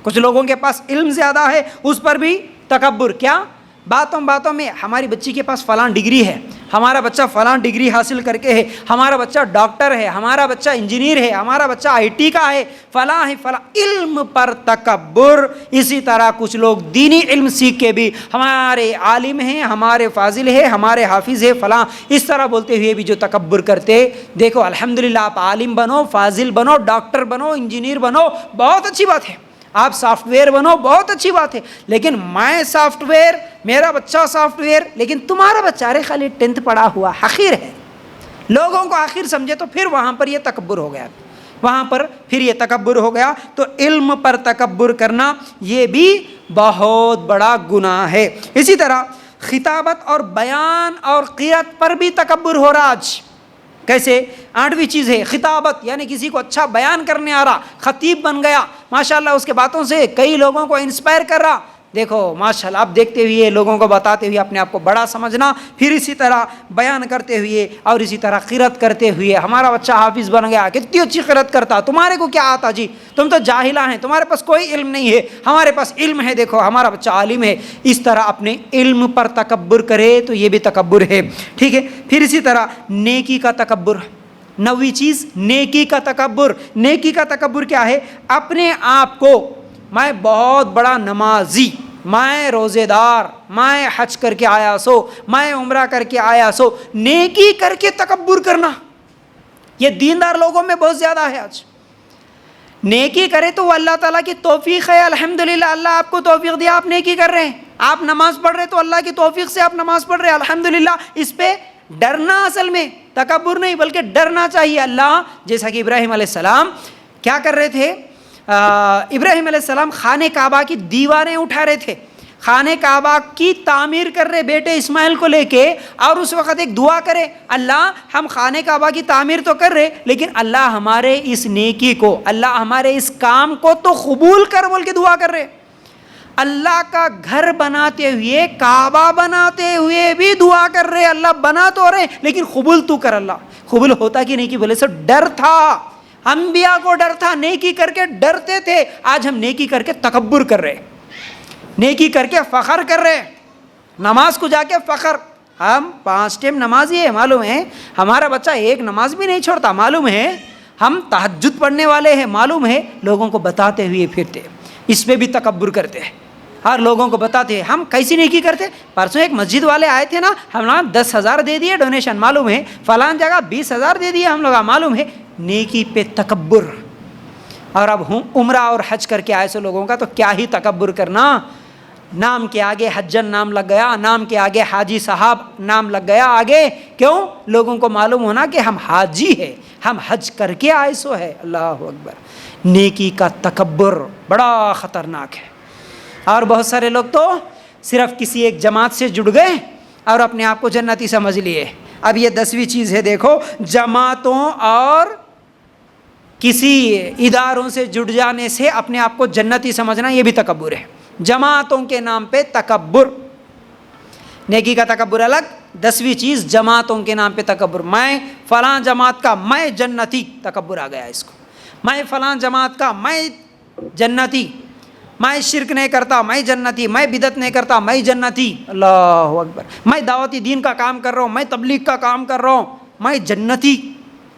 کچھ لوگوں کے پاس علم زیادہ ہے، اس پر بھی تکبر. کیا باتوں میں ہماری بچی کے پاس فلاں ڈگری ہے، ہمارا بچہ فلاں ڈگری حاصل کر کے ہے، ہمارا بچہ ڈاکٹر ہے، ہمارا بچہ انجینئر ہے، ہمارا بچہ IT کا ہے، فلاں ہے فلاں. علم پر تکبر. اسی طرح کچھ لوگ دینی علم سیکھ کے بھی ہمارے عالم ہیں، ہمارے فاضل ہیں، ہمارے حافظ ہیں فلاں، اس طرح بولتے ہوئے بھی جو تکبر کرتے. دیکھو الحمدللہ آپ عالم بنو، فاضل بنو، ڈاکٹر بنو، انجینئر بنو، بہت اچھی بات ہے. آپ سافٹ ویئر بنو، بہت اچھی بات ہے. لیکن میں سافٹ ویئر، میرا بچہ سافٹ ویئر، لیکن تمہارا بچہ ارے خالی 10th پڑھا ہوا، حقیر ہے، لوگوں کو حقیر سمجھے، تو پھر وہاں پر یہ تکبر ہو گیا. وہاں پر پھر یہ تکبر ہو گیا. تو علم پر تکبر کرنا یہ بھی بہت بڑا گناہ ہے. اسی طرح خطابت اور بیان اور قرأت پر بھی تکبر ہو رہا آج. کیسے؟ 8ویں چیز ہے خطابت، یعنی کسی کو اچھا بیان کرنے آ رہا، خطیب بن گیا ماشاءاللہ، اس کے باتوں سے کئی لوگوں کو انسپائر کر رہا. دیکھو ماشاءاللہ آپ دیکھتے ہوئے، لوگوں کو بتاتے ہوئے اپنے آپ کو بڑا سمجھنا. پھر اسی طرح بیان کرتے ہوئے اور اسی طرح قرأت کرتے ہوئے، ہمارا بچہ حافظ بن گیا، کتنی اچھی قرأت کرتا، تمہارے کو کیا آتا جی، تم تو جاہلہ ہیں، تمہارے پاس کوئی علم نہیں ہے، ہمارے پاس علم ہے، دیکھو ہمارا بچہ عالم ہے. اس طرح اپنے علم پر تکبر کرے تو یہ بھی تکبر ہے. ٹھیک ہے. پھر اسی طرح نیکی کا تکبر. 9ویں چیز نیکی کا تکبر. نیکی کا تکبر کیا ہے؟ اپنے آپ کو میں بہت بڑا نمازی، میں روزے دار، میں حج کر کے آیا سو، میں عمرہ کر کے آیا سو، نیکی کر کے تکبر کرنا. یہ دیندار لوگوں میں بہت زیادہ ہے آج. نیکی کرے تو وہ اللہ تعالیٰ کی توفیق ہے، الحمدللہ اللہ آپ کو توفیق دیا، آپ نیکی کر رہے ہیں. آپ نماز پڑھ رہے تو اللہ کی توفیق سے آپ نماز پڑھ رہے ہیں، الحمدللہ. اس پہ ڈرنا، اصل میں تکبر نہیں بلکہ ڈرنا چاہیے. اللہ جیسا کہ ابراہیم علیہ السلام کیا کر رہے تھے؟ ابراہیم علیہ السلام خانہ کعبہ کی دیواریں اٹھا رہے تھے، خانہ کعبہ کی تعمیر کر رہے بیٹے اسماعیل کو لے کے. اور اس وقت ایک دعا کرے، اللہ ہم خانہ کعبہ کی تعمیر تو کر رہے، لیکن اللہ ہمارے اس نیکی کو، اللہ ہمارے اس کام کو تو قبول کر بول کے دعا کر رہے. اللہ کا گھر بناتے ہوئے، کعبہ بناتے ہوئے بھی دعا کر رہے، اللہ بنا تو رہے لیکن قبول تو کر. اللہ قبول ہوتا کہ نہیں کہ بولے سو ڈر تھا، انبیاء کو ڈر تھا، نیکی کر کے ڈرتے تھے. آج ہم نیکی کر کے تکبر کر رہے، نیکی کر کے فخر کر رہے، نماز کو جا کے فخر. ہم 5 ٹائم نمازی ہے معلوم ہے، ہمارا بچہ ایک نماز بھی نہیں چھوڑتا معلوم ہے، ہم تہجد پڑھنے والے ہیں معلوم ہے، لوگوں کو بتاتے ہوئے پھرتے، اس پہ بھی تکبر کرتے ہیں، ہر لوگوں کو بتاتے ہیں ہم کیسی نیکی کرتے۔ پرسوں ایک مسجد والے آئے تھے نا، ہم لوگ 10,000 دے دیے ڈونیشن معلوم ہے، فلان جگہ 20,000 دے دیے ہم لوگ معلوم ہے، نیکی پہ تکبر۔ اور اب عمرہ اور حج کر کے آئے سو لوگوں کا تو کیا ہی تکبر کرنا، نام کے آگے حجن نام لگ گیا، نام کے آگے حاجی صاحب نام لگ گیا آگے، کیوں؟ لوگوں کو معلوم ہونا کہ ہم حاجی ہے، ہم حج کر کے آئے سو ہے۔ اللہ اکبر، نیکی کا تکبر بڑا خطرناک ہے۔ اور بہت سارے لوگ تو صرف کسی ایک جماعت سے جڑ گئے اور اپنے آپ کو جنتی سمجھ لیے۔ اب یہ 10ویں چیز ہے، دیکھو، جماعتوں اور کسی اداروں سے جڑ جانے سے اپنے آپ کو جنتی سمجھنا، یہ بھی تکبر ہے۔ جماعتوں کے نام پہ تکبر، نیکی کا تکبر الگ، 10ویں چیز جماعتوں کے نام پہ تکبر، میں فلاں جماعت کا میں جنتی، تکبر آ گیا اس کو، میں فلاں جماعت کا میں جنتی، میں شرک نہیں کرتا میں جنتی، میں بدعت نہیں کرتا میں جنتی، اللہ اکبر، میں دعوتی دین کا کام کر رہا ہوں، میں تبلیغ کا کام کر رہا ہوں میں جنتی،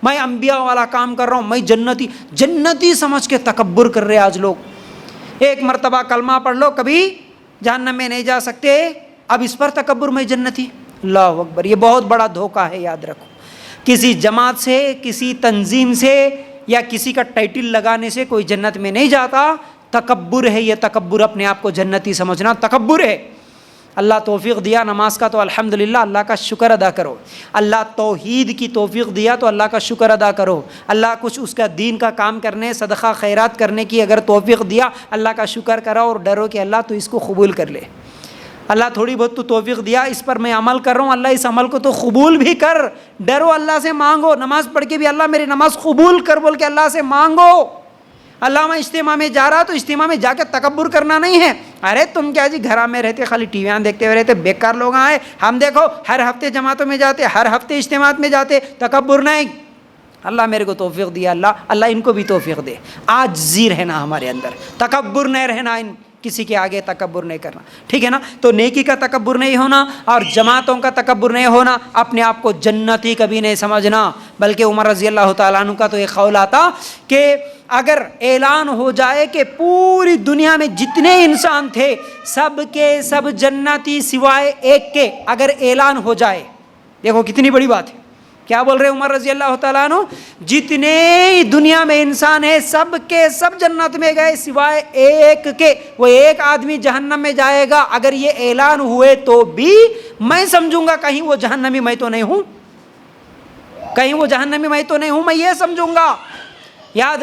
میں انبیاء والا کام کر رہا ہوں میں جنتی، جنتی سمجھ کے تکبر کر رہے آج لوگ۔ ایک مرتبہ کلمہ پڑھ لو کبھی جہنم میں نہیں جا سکتے، اب اس پر تکبر میں جنتی، اللہ اکبر، یہ بہت بڑا دھوکہ ہے، یاد رکھو۔ کسی جماعت سے، کسی تنظیم سے یا کسی کا ٹائٹل لگانے سے کوئی جنت میں نہیں جاتا، تکبر ہے یہ، تکبر، اپنے آپ کو جنتی سمجھنا تکبر ہے۔ اللہ توفیق دیا نماز کا تو الحمدللہ، اللہ کا شکر ادا کرو۔ اللہ توحید کی توفیق دیا تو اللہ کا شکر ادا کرو۔ اللہ کچھ اس کا دین کا کام کرنے، صدقہ خیرات کرنے کی اگر توفیق دیا، اللہ کا شکر کرو اور ڈرو کہ اللہ تو اس کو قبول کر لے۔ اللہ تھوڑی بہت تو توفیق دیا، اس پر میں عمل کر رہا ہوں، اللہ اس عمل کو تو قبول بھی کر، ڈرو اللہ سے مانگو، نماز پڑھ کے بھی اللہ میری نماز قبول کر بول کے اللہ سے مانگو۔ اللہ میں اجتماع میں جا رہا تو اجتماع میں جا کے تکبر کرنا نہیں ہے، ارے تم کیا جی گھر میں رہتے خالی ٹی ویاں دیکھتے ہوئے رہتے، بیکار لوگ آئے، ہم دیکھو ہر ہفتے جماعتوں میں جاتے، ہر ہفتے اجتماعات میں جاتے، تکبر نہیں۔ اللہ میرے کو توفیق دیا، اللہ ان کو بھی توفیق دے، عاجزی رہنا ہمارے اندر، تکبر نہیں رہنا، کسی کے آگے تکبر نہیں کرنا، ٹھیک ہے نا؟ تو نیکی کا تکبر نہیں ہونا اور جماعتوں کا تکبر نہیں ہونا، اپنے آپ کو جنتی کبھی نہیں سمجھنا۔ بلکہ عمر رضی اللہ تعالیٰ عنہ کا تو ایک قول آتا کہ اگر اعلان ہو جائے کہ پوری دنیا میں جتنے انسان تھے سب کے سب جنتی سوائے ایک کے، اگر اعلان ہو جائے، دیکھو کتنی بڑی بات ہے، کیا بول رہے عمر رضی اللہ تعالیٰ عنہ؟ جتنے دنیا میں انسان ہیں سب کے سب جنت میں گئے سوائے ایک کے، وہ ایک آدمی جہنم میں جائے گا، اگر یہ اعلان ہوئے تو بھی میں سمجھوں گا کہیں وہ جہنمی میں تو نہیں ہوں، کہیں وہ جہنمی میں تو نہیں ہوں، میں یہ سمجھوں گا۔ یاد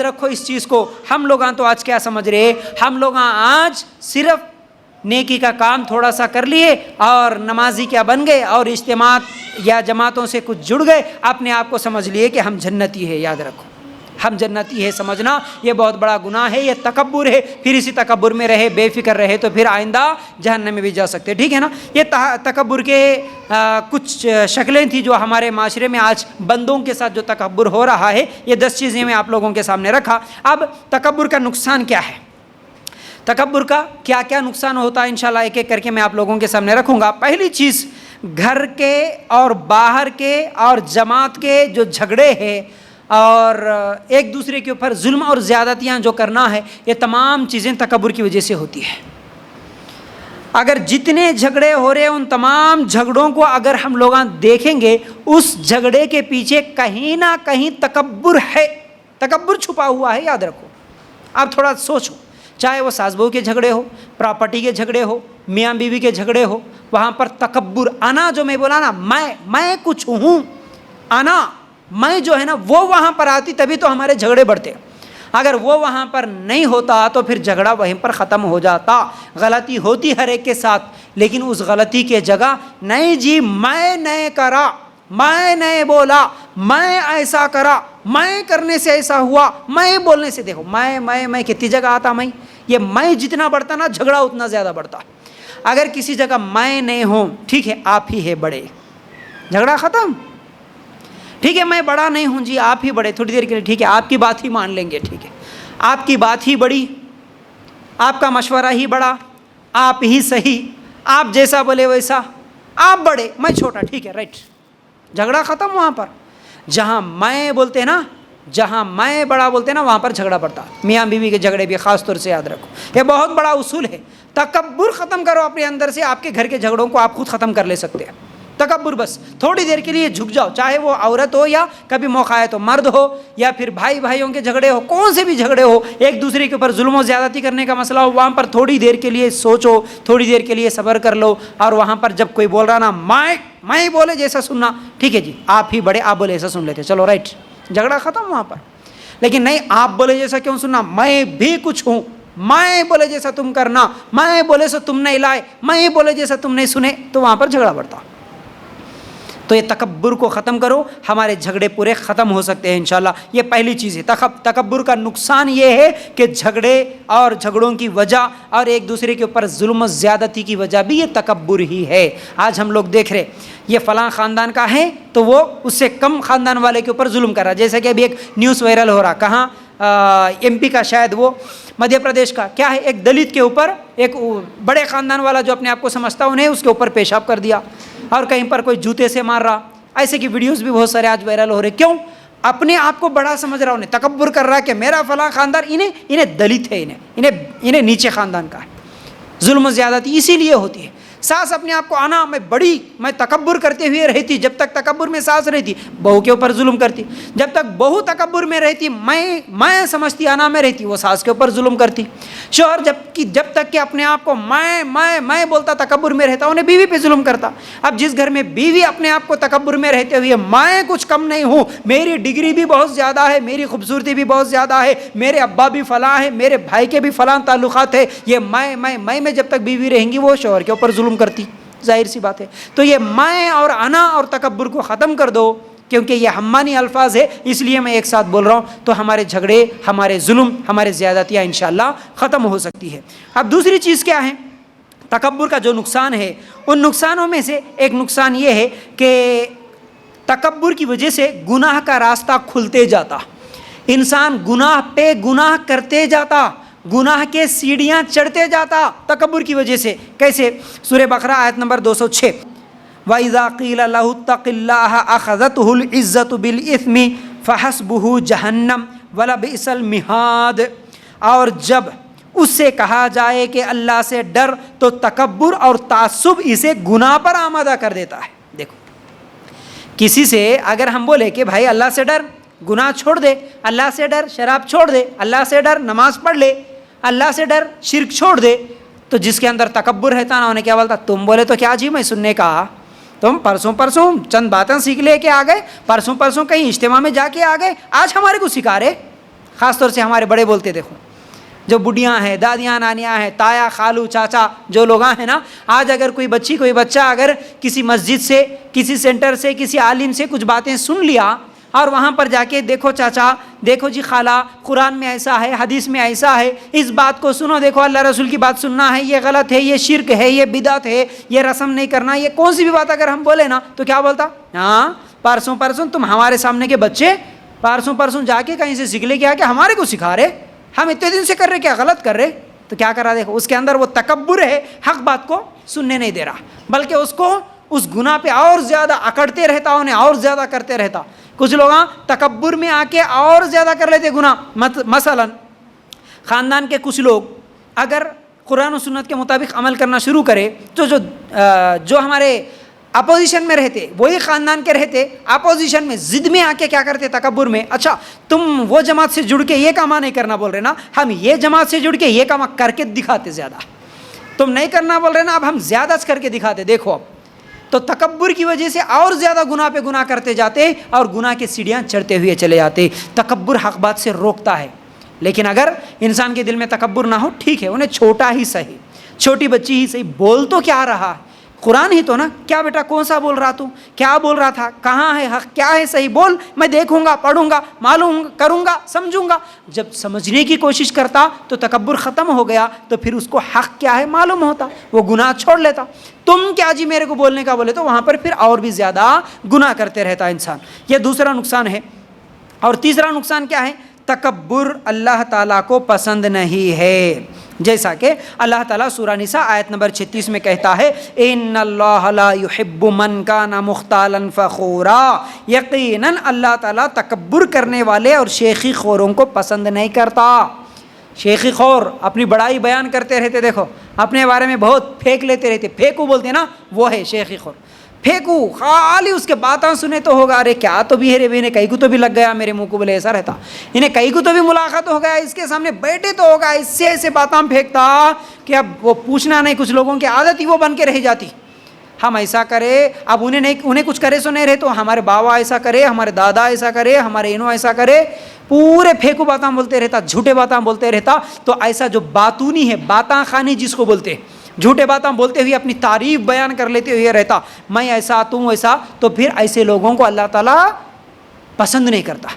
رکھو اس چیز کو۔ ہم لوگ تو آج کیا سمجھ رہے، ہم لوگ آج صرف نیکی کا کام تھوڑا سا کر لیے اور نمازی کیا بن گئے اور اجتماعات یا جماعتوں سے کچھ جڑ گئے، اپنے آپ کو سمجھ لیے کہ ہم جنتی ہے۔ یاد رکھو، ہم جنتی ہے سمجھنا یہ بہت بڑا گناہ ہے، یہ تکبر ہے، پھر اسی تکبر میں رہے، بے فکر رہے تو پھر آئندہ جہنم میں بھی جا سکتے، ٹھیک ہے نا؟ یہ تکبر کے کچھ شکلیں تھیں جو ہمارے معاشرے میں آج بندوں کے ساتھ جو تکبر ہو رہا ہے، یہ 10 چیزیں میں آپ لوگوں کے سامنے رکھا۔ اب تکبر کا نقصان کیا ہے، تکبر کا کیا کیا نقصان ہوتا ہے، انشاءاللہ ایک ایک کر کے میں آپ لوگوں کے سامنے رکھوں گا۔ پہلی چیز، گھر کے اور باہر کے اور جماعت کے جو جھگڑے ہیں اور ایک دوسرے کے اوپر ظلم اور زیادتیاں جو کرنا ہے، یہ تمام چیزیں تکبر کی وجہ سے ہوتی ہے۔ اگر جتنے جھگڑے ہو رہے ہیں ان تمام جھگڑوں کو اگر ہم لوگ دیکھیں گے، اس جھگڑے کے پیچھے کہیں نہ کہیں تکبر ہے، تکبر چھپا ہوا ہے، یاد رکھو۔ آپ تھوڑا سوچو، چاہے وہ ساس بہو کے جھگڑے ہو، پراپرٹی کے جھگڑے ہو، میاں بیوی کے جھگڑے ہو، وہاں پر تکبر، انا جو میں بولا نا، میں کچھ ہوں، انا میں جو ہے نا وہ وہاں پر آتی تبھی تو ہمارے جھگڑے بڑھتے، اگر وہ وہاں پر نہیں ہوتا تو پھر جھگڑا وہیں پر ختم ہو جاتا۔ غلطی ہوتی ہر ایک کے ساتھ، لیکن اس غلطی کے جگہ نہیں جی میں نہیں کرا، میں نہیں بولا، میں ایسا کرا، میں کرنے سے ایسا ہوا، میں بولنے سے، دیکھو میں کتنی جگہ آتا، میں جتنا بڑھتا نا جھگڑا اتنا زیادہ بڑھتا۔ اگر کسی جگہ میں نہیں ہوں، ٹھیک ہے آپ ہی ہے بڑے، جھگڑا ختم، ٹھیک ہے میں بڑا نہیں ہوں جی آپ ہی بڑے، تھوڑی دیر کے لیے ٹھیک ہے آپ کی بات ہی مان لیں گے، ٹھیک ہے آپ کی بات ہی بڑی، آپ کا مشورہ ہی بڑا، آپ ہی صحیح، آپ جیسا بولے ویسا، آپ بڑے میں چھوٹا، ٹھیک ہے رائٹ، جھگڑا ختم وہاں پر. جہاں میں بولتے ہیں نا، جہاں میں بڑا بولتے ہیں نا، وہاں پر جھگڑا پڑتا. میاں بیوی کے جھگڑے بھی خاص طور سے یاد رکھو، یہ بہت بڑا اصول ہے. تکبر ختم کرو اپنے اندر سے، آپ کے گھر کے جھگڑوں کو آپ خود ختم کر لے سکتے ہیں. تکبر، بس تھوڑی دیر کے لیے جھک جاؤ، چاہے وہ عورت ہو یا کبھی موقع ہے تو مرد ہو، یا پھر بھائی بھائیوں کے جھگڑے ہو، کون سے بھی جھگڑے ہو، ایک دوسرے کے اوپر ظلم و زیادتی کرنے کا مسئلہ ہو، وہاں پر تھوڑی دیر کے لیے سوچو، تھوڑی دیر کے لیے صبر کر لو. اور وہاں پر جب کوئی بول رہا نا، میں بولے جیسا سننا، ٹھیک ہے جی، آپ ہی بڑے، آپ بولے ایسا سن لیتے، چلو رائٹ، جھگڑا ختم وہاں پر. لیکن نہیں، آپ بولے جیسا کیوں سننا، میں بھی کچھ ہوں، میں بولے جیسا تم کرنا، میں بولے سو تم نہیں لائے، میں بولے جیسا تم نہیں سنے، تو وہاں پر جھگڑا بڑھتا. تو یہ تکبر کو ختم کرو، ہمارے جھگڑے پورے ختم ہو سکتے ہیں انشاءاللہ. یہ پہلی چیز ہے. تکبر کا نقصان یہ ہے کہ جھگڑے اور جھگڑوں کی وجہ اور ایک دوسرے کے اوپر ظلم و زیادتی کی وجہ بھی یہ تکبر ہی ہے. آج ہم لوگ دیکھ رہے یہ فلاں خاندان کا ہے تو وہ اس سے کم خاندان والے کے اوپر ظلم کر رہا. جیسے کہ ابھی ایک نیوز وائرل ہو رہا، کہاں ایم پی کا، شاید وہ مدھیہ پردیش کا، کیا ہے، ایک دلت کے اوپر ایک بڑے خاندان والا جو اپنے آپ کو سمجھتا انہیں اس کے اوپر پیشاب کر دیا، اور کہیں پر کوئی جوتے سے مار رہا. ایسے کی ویڈیوز بھی بہت سارے آج وائرل ہو رہے. کیوں؟ اپنے آپ کو بڑا سمجھ رہا، انہیں تکبر کر رہا کہ میرا فلاں خاندان، انہیں دلت ہے، انہیں نیچے خاندان کا ہے. ظلم و زیادتی اسی لیے ہوتی ہے. ساس اپنے آپ کو آنا میں بڑی، میں تکبر کرتے ہوئے رہتی. جب تک تکبر میں ساس رہتی، بہو کے اوپر ظلم کرتی. جب تک بہو تکبر میں رہتی، میں سمجھتی آنا میں رہتی، وہ ساس کے اوپر ظلم کرتی. شوہر جب تک کہ اپنے آپ کو میں بولتا، تکبر میں رہتا، انہیں بیوی پہ ظلم کرتا. اب جس گھر میں بیوی اپنے آپ کو تکبر میں رہتے ہوئے میں کچھ کم نہیں ہوں، میری ڈگری بھی بہت زیادہ ہے، میری خوبصورتی بھی بہت زیادہ ہے، میرے ابا بھی فلاں ہے، میرے بھائی کے بھی فلاں تعلقات ہے، یہ میں جب تک بیوی رہیں گی وہ شوہر کے اوپر ظلم کرتی. ظاہر سی بات ہے. تو یہ میں اور انا اور تکبر کو ختم کر دو، کیونکہ یہ ہمانی الفاظ ہے، اس لیے میں ایک ساتھ بول رہا ہوں. تو ہمارے جھگڑے، ہمارے ظلم، ہمارے زیادتیاں انشاءاللہ ختم ہو سکتی ہے. اب دوسری چیز کیا ہے؟ تکبر کا جو نقصان ہے، ان نقصانوں میں سے ایک نقصان یہ ہے کہ تکبر کی وجہ سے گناہ کا راستہ کھلتے جاتا. انسان گناہ پہ گناہ کرتے جاتا، گناہ کے سیڑھیاں چڑھتے جاتا تکبر کی وجہ سے. کیسے؟ سورہ بقرہ آیت نمبر 206، وَإِذَا قِيلَ لَهُ اتَّقِ اللَّهَ أَخَذَتْهُ الْعِزَّةُ بِالْإِثْمِ فَحَسْبُهُ جَهَنَّمُ وَلَبِئْسَ الْمِهَادُ. اور جب اس سے کہا جائے کہ اللہ سے ڈر، تو تکبر اور تعصب اسے گناہ پر آمادہ کر دیتا ہے. دیکھو، کسی سے اگر ہم بولے کہ بھائی اللہ سے ڈر، گناہ چھوڑ دے، اللہ سے ڈر، شراب چھوڑ دے، اللہ سے ڈر، نماز پڑھ لے، اللہ سے ڈر، شرک چھوڑ دے، تو جس کے اندر تکبر رہتا نا، انہیں کیا بولتا، تم بولے تو کیا جی، میں سننے کا، تم پرسوں چند باتیں سیکھ لے کے آ گئے، پرسوں کہیں اجتماع میں جا کے آ گئے، آج ہمارے کو سکھا رہے. خاص طور سے ہمارے بڑے بولتے، دیکھو جو بڈیاں ہیں، دادیاں، نانیاں ہیں، تایا، خالو، چاچا جو لوگ ہیں نا، آج اگر کوئی بچہ اگر کسی مسجد سے، کسی سینٹر سے، کسی عالم سے کچھ باتیں سن لیا، اور وہاں پر جا کے دیکھو چاچا، دیکھو جی خالہ، قرآن میں ایسا ہے، حدیث میں ایسا ہے، اس بات کو سنو، دیکھو اللہ رسول کی بات سننا ہے، یہ غلط ہے، یہ شرک ہے، یہ بدعت ہے، یہ رسم نہیں کرنا، یہ کون سی بھی بات اگر ہم بولے نا، تو کیا بولتا، ہاں پرسوں تم ہمارے سامنے کے بچے پرسوں جا کے کہیں سے سیکھ لے کے آ کے ہمارے کو سکھا رہے، ہم اتنے دن سے کر رہے، کیا غلط کر رہے. تو کیا کرا، دیکھو اس کے اندر وہ تکبر ہے، حق بات کو سننے نہیں دے رہا، بلکہ اس کو اس گناہ پہ اور زیادہ اکڑتے رہتا، انہیں اور زیادہ کرتے رہتا. کچھ لوگ تکبر میں آ کے اور زیادہ کر لیتے گناہ. مثلا خاندان کے کچھ لوگ اگر قرآن و سنت کے مطابق عمل کرنا شروع کرے، تو جو ہمارے اپوزیشن میں رہتے، وہی خاندان کے رہتے، اپوزیشن میں ضد میں آ کے کیا کرتے، تکبر میں، اچھا تم وہ جماعت سے جڑ کے یہ کام نہیں کرنا بول رہے نا، ہم یہ جماعت سے جڑ کے یہ کام کر کے دکھاتے، زیادہ تم نہیں کرنا بول رہے نا، اب ہم زیادہ کر کے دکھاتے. دیکھو اب تو تکبر کی وجہ سے اور زیادہ گناہ پہ گناہ کرتے جاتے، اور گناہ کی سیڑھیاں چڑھتے ہوئے چلے جاتے. تکبر حق بات سے روکتا ہے. لیکن اگر انسان کے دل میں تکبر نہ ہو، ٹھیک ہے، انہیں چھوٹا ہی صحیح، چھوٹی بچی ہی صحیح، بول تو کیا رہا، قرآن ہی تو نا، کیا بیٹا کون سا بول رہا، تو کیا بول رہا تھا، کہاں ہے حق، کیا ہے صحیح، بول، میں دیکھوں گا، پڑھوں گا، معلوم کروں گا، سمجھوں گا. جب سمجھنے کی کوشش کرتا تو تکبر ختم ہو گیا، تو پھر اس کو حق کیا ہے معلوم ہوتا، وہ گناہ چھوڑ لیتا. تم کیا جی میرے کو بولنے کا بولے، تو وہاں پر پھر اور بھی زیادہ گناہ کرتے رہتا انسان. یہ دوسرا نقصان ہے. اور تیسرا نقصان کیا ہے؟ تکبر اللہ تعالیٰ کو پسند نہیں ہے، جیسا کہ اللہ تعالیٰ سورہ نساء آیت نمبر 36 میں کہتا ہے ان اللہ لا يحب من کان مختالا فخورا، یقیناً اللہ تعالیٰ تکبر کرنے والے اور شیخی خوروں کو پسند نہیں کرتا۔ شیخی خور اپنی بڑائی بیان کرتے رہتے، دیکھو اپنے بارے میں بہت پھینک لیتے رہتے، پھینکو بولتے ہیں نا، وہ ہے شیخی خور۔ پھینکو خالی اس کے باتیں سنے تو ہوگا، ارے کیا تو بھی ہے رے، انہیں کئی کو تو بھی لگ گیا میرے منہ کو، بولے ایسا رہتا، انہیں کئی کو تو بھی ملاقات ہو گیا، اس کے سامنے بیٹھے تو ہوگا، اس سے ایسے باتیں پھینکتا کہ اب وہ پوچھنا نہیں، کچھ لوگوں کی عادت ہی وہ بن کے رہ جاتی، ہم ایسا کرے، اب انہیں کچھ کرے سو نہیں رہے تو ہمارے بابا ایسا کرے، ہمارے دادا ایسا کرے، ہمارے انہوں ایسا کرے، پورے پھینکو باتیں بولتے رہتا، جھوٹے باتیں بولتے رہتا۔ تو ایسا جو باتونی ہے، باتاں خانی جس کو بولتے، جھوٹے باتیں بولتے ہوئے اپنی تعریف بیان کر لیتے ہوئے رہتا، میں ایسا تم ایسا، تو پھر ایسے لوگوں کو اللہ تعالیٰ پسند نہیں کرتا،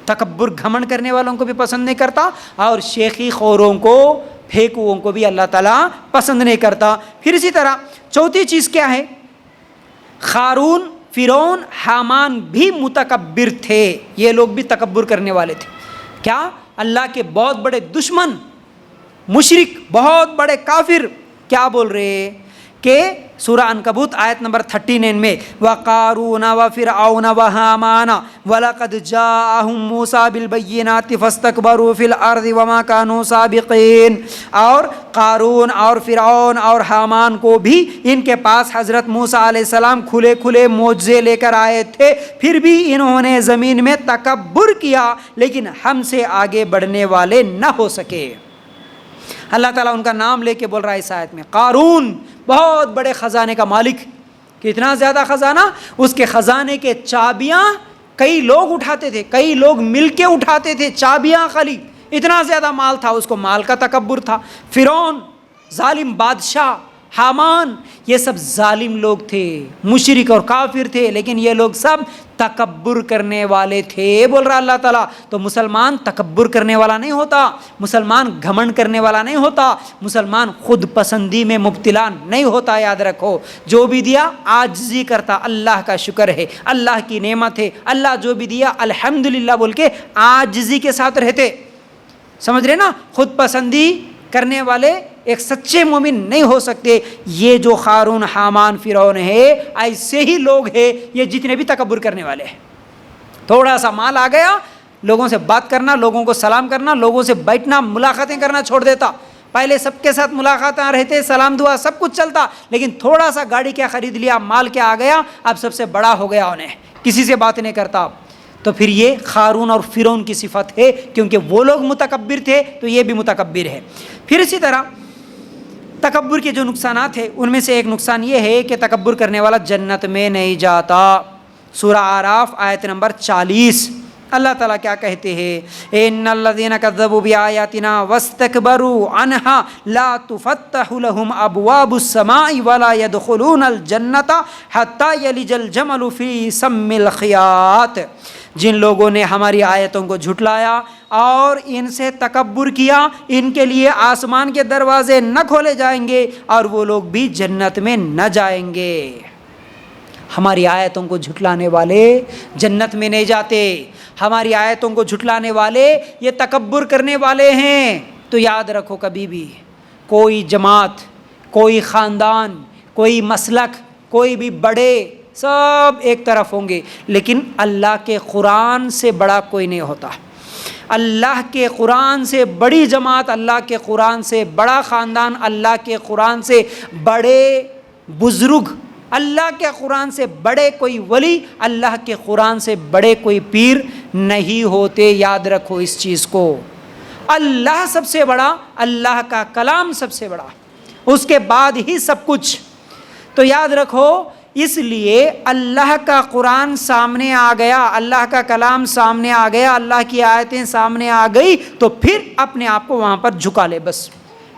تکبر گھمنڈ کرنے والوں کو بھی پسند نہیں کرتا، اور شیخی خوروں کو، پھینکوؤں کو بھی اللہ تعالیٰ پسند نہیں کرتا۔ پھر اسی طرح چوتھی چیز کیا ہے، قارون، فرعون، حامان بھی متکبر تھے، یہ لوگ بھی تکبر کرنے والے تھے۔ کیا؟ اللہ کے بہت بڑے دشمن، مشرک، بہت بڑے کافر کیا بول رہے کہ سورہ عنکبوت آیت نمبر 39 میں وَقَارُونَ وَفِرْعَوْنَ وَحَامَانَ وَلَقَدْ جَاءَهُم مُوسَىٰ بِالْبَيِّنَاتِ فَاسْتَكْبَرُوا فِي الْأَرْضِ وَمَا كَانُوا سَابِقِينَ، اور قارون اور فرعون اور حامان کو بھی ان کے پاس حضرت موسیٰ علیہ السلام کھلے کھلے معجزے لے کر آئے تھے، پھر بھی انہوں نے زمین میں تکبر کیا، لیکن ہم سے آگے بڑھنے والے نہ ہو سکے۔ اللہ تعالیٰ ان کا نام لے کے بول رہا ہے اس آیت میں، قارون بہت بڑے خزانے کا مالک، کتنا زیادہ خزانہ، اس کے خزانے کے چابیاں کئی لوگ اٹھاتے تھے، کئی لوگ مل کے اٹھاتے تھے چابیاں خالی، اتنا زیادہ مال تھا، اس کو مال کا تکبر تھا۔ فرعون ظالم بادشاہ، حامان یہ سب ظالم لوگ تھے، مشرک اور کافر تھے، لیکن یہ لوگ سب تکبر کرنے والے تھے، بول رہا اللہ تعالیٰ۔ تو مسلمان تکبر کرنے والا نہیں ہوتا، مسلمان گھمنڈ کرنے والا نہیں ہوتا، مسلمان خود پسندی میں مبتلا نہیں ہوتا، یاد رکھو۔ جو بھی دیا عاجزی کرتا، اللہ کا شکر ہے، اللہ کی نعمت ہے، اللہ جو بھی دیا الحمدللہ بول کے عاجزی کے ساتھ رہتے، سمجھ رہے نا۔ خود پسندی کرنے والے ایک سچے مومن نہیں ہو سکتے۔ یہ جو قارون، حامان، فرعون ہے، ایسے ہی لوگ ہیں یہ جتنے بھی تکبر کرنے والے ہیں۔ تھوڑا سا مال آ گیا، لوگوں سے بات کرنا، لوگوں کو سلام کرنا، لوگوں سے بیٹھنا، ملاقاتیں کرنا چھوڑ دیتا۔ پہلے سب کے ساتھ ملاقاتیں رہتے، سلام دعا سب کچھ چلتا، لیکن تھوڑا سا گاڑی کیا خرید لیا، مال کیا آ گیا، اب سب سے بڑا ہو گیا، انہیں کسی سے بات نہیں کرتا۔ تو پھر یہ قارون اور فرعون کی صفت ہے، کیونکہ وہ لوگ متکبر تھے تو یہ بھی متکبر ہے۔ پھر اسی طرح تکبر کے جو نقصانات ہیں ان میں سے ایک نقصان یہ ہے کہ تکبر کرنے والا جنت میں نہیں جاتا۔ سورہ اعراف آیت نمبر 40 اللہ تعالیٰ کیا کہتے ہیں، ان الذین کذبوا بآیاتنا واستکبروا عنہا لا تفتح لهم ابواب السماء ولا يدخلون الجنۃ حتی یلج الجمل فی سم الخیاط۔ جن لوگوں نے ہماری آیتوں کو جھٹلایا اور ان سے تکبر کیا، ان کے لیے آسمان کے دروازے نہ کھولے جائیں گے اور وہ لوگ بھی جنت میں نہ جائیں گے۔ ہماری آیتوں کو جھٹلانے والے جنت میں نہیں جاتے، ہماری آیتوں کو جھٹلانے والے یہ تکبر کرنے والے ہیں۔ تو یاد رکھو، کبھی بھی کوئی جماعت، کوئی خاندان، کوئی مسلک، کوئی بھی بڑے، سب ایک طرف ہوں گے، لیکن اللہ کے قرآن سے بڑا کوئی نہیں ہوتا۔ اللہ کے قرآن سے بڑی جماعت، اللہ کے قرآن سے بڑا خاندان، اللہ کے قرآن سے بڑے بزرگ، اللہ کے قرآن سے بڑے کوئی ولی، اللہ کے قرآن سے بڑے کوئی پیر نہیں ہوتے۔ یاد رکھو اس چیز کو، اللہ سب سے بڑا، اللہ کا کلام سب سے بڑا، اس کے بعد ہی سب کچھ۔ تو یاد رکھو، اس لیے اللہ کا قرآن سامنے آ گیا، اللہ کا کلام سامنے آ گیا، اللہ کی آیتیں سامنے آ گئی تو پھر اپنے آپ کو وہاں پر جھکا لے بس۔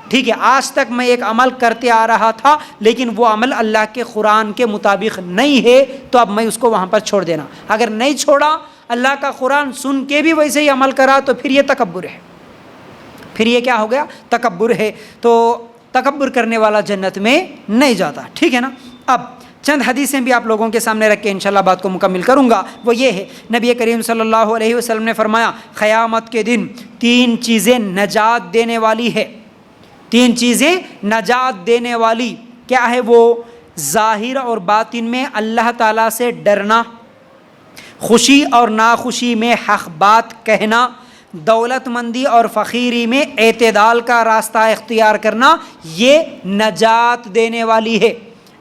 ٹھیک ہے، آج تک میں ایک عمل کرتے آ رہا تھا لیکن وہ عمل اللہ کے قرآن کے مطابق نہیں ہے، تو اب میں اس کو وہاں پر چھوڑ دینا۔ اگر نہیں چھوڑا، اللہ کا قرآن سن کے بھی ویسے ہی عمل کرا، تو پھر یہ تکبر ہے، پھر یہ کیا ہو گیا؟ تکبر ہے۔ تو تکبر کرنے والا جنت میں نہیں جاتا، ٹھیک ہے نا۔ اب چند حدیثیں بھی آپ لوگوں کے سامنے رکھ کے انشاءاللہ بات کو مکمل کروں گا. وہ یہ ہے، نبی کریم صلی اللہ علیہ وسلم نے فرمایا قیامت کے دن 3 چیزیں نجات دینے والی ہے. 3 چیزیں نجات دینے والی کیا ہے؟ وہ ظاہر اور باطن میں اللہ تعالیٰ سے ڈرنا، خوشی اور ناخوشی میں حق بات کہنا، دولت مندی اور فقیری میں اعتدال کا راستہ اختیار کرنا. یہ نجات دینے والی ہے.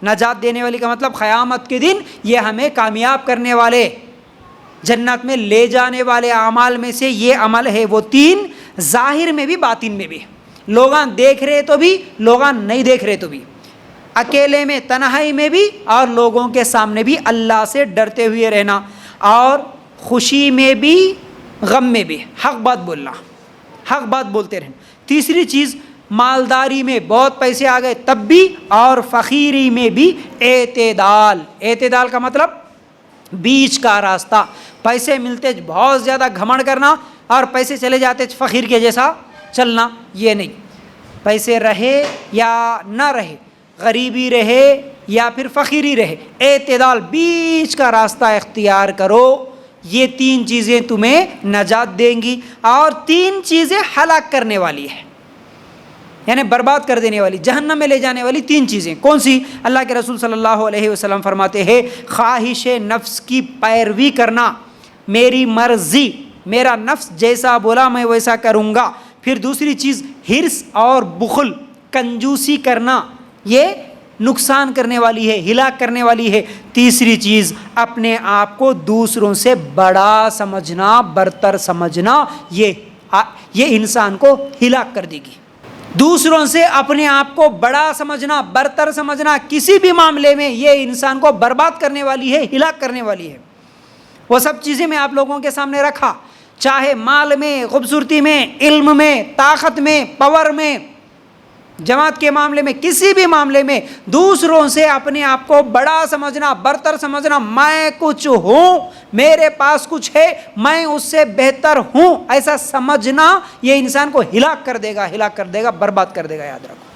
نجات دینے والی کا مطلب قیامت کے دن یہ ہمیں کامیاب کرنے والے، جنت میں لے جانے والے اعمال میں سے یہ عمل ہے. وہ 3 ظاہر میں بھی باطن میں بھی، لوگاں دیکھ رہے تو بھی، لوگاں نہیں دیکھ رہے تو بھی، اکیلے میں تنہائی میں بھی اور لوگوں کے سامنے بھی اللہ سے ڈرتے ہوئے رہنا، اور خوشی میں بھی غم میں بھی حق بات بولنا، حق بات بولتے رہنا. تیسری چیز مالداری میں بہت پیسے آ گئے تب بھی، اور فقیری میں بھی اعتدال. اعتدال کا مطلب بیچ کا راستہ. پیسے ملتے بہت زیادہ گھمنڈ کرنا اور پیسے چلے جاتے فقیر کے جیسا چلنا، یہ نہیں. پیسے رہے یا نہ رہے، غریبی رہے یا پھر فقیری رہے، اعتدال، بیچ کا راستہ اختیار کرو. یہ 3 چیزیں تمہیں نجات دیں گی. اور 3 چیزیں ہلاک کرنے والی ہے، یعنی برباد کر دینے والی، جہنم میں لے جانے والی 3 چیزیں. کون سی؟ اللہ کے رسول صلی اللہ علیہ وسلم فرماتے ہیں خواہش نفس کی پیروی کرنا، میری مرضی، میرا نفس جیسا بولا میں ویسا کروں گا. پھر دوسری چیز حرص اور بخل، کنجوسی کرنا، یہ نقصان کرنے والی ہے، ہلاک کرنے والی ہے. تیسری چیز اپنے آپ کو دوسروں سے بڑا سمجھنا، برتر سمجھنا، یہ انسان کو ہلاک کر دے گی. دوسروں سے اپنے آپ کو بڑا سمجھنا، برتر سمجھنا کسی بھی معاملے میں یہ انسان کو برباد کرنے والی ہے، ہلاک کرنے والی ہے. وہ سب چیزیں میں آپ لوگوں کے سامنے رکھا، چاہے مال میں، خوبصورتی میں، علم میں، طاقت میں، پاور میں، جماعت کے معاملے میں، کسی بھی معاملے میں دوسروں سے اپنے آپ کو بڑا سمجھنا، برتر سمجھنا، میں کچھ ہوں، میرے پاس کچھ ہے، میں اس سے بہتر ہوں، ایسا سمجھنا یہ انسان کو ہلاک کر دے گا، ہلاک کر دے گا، برباد کر دے گا. یاد رکھو.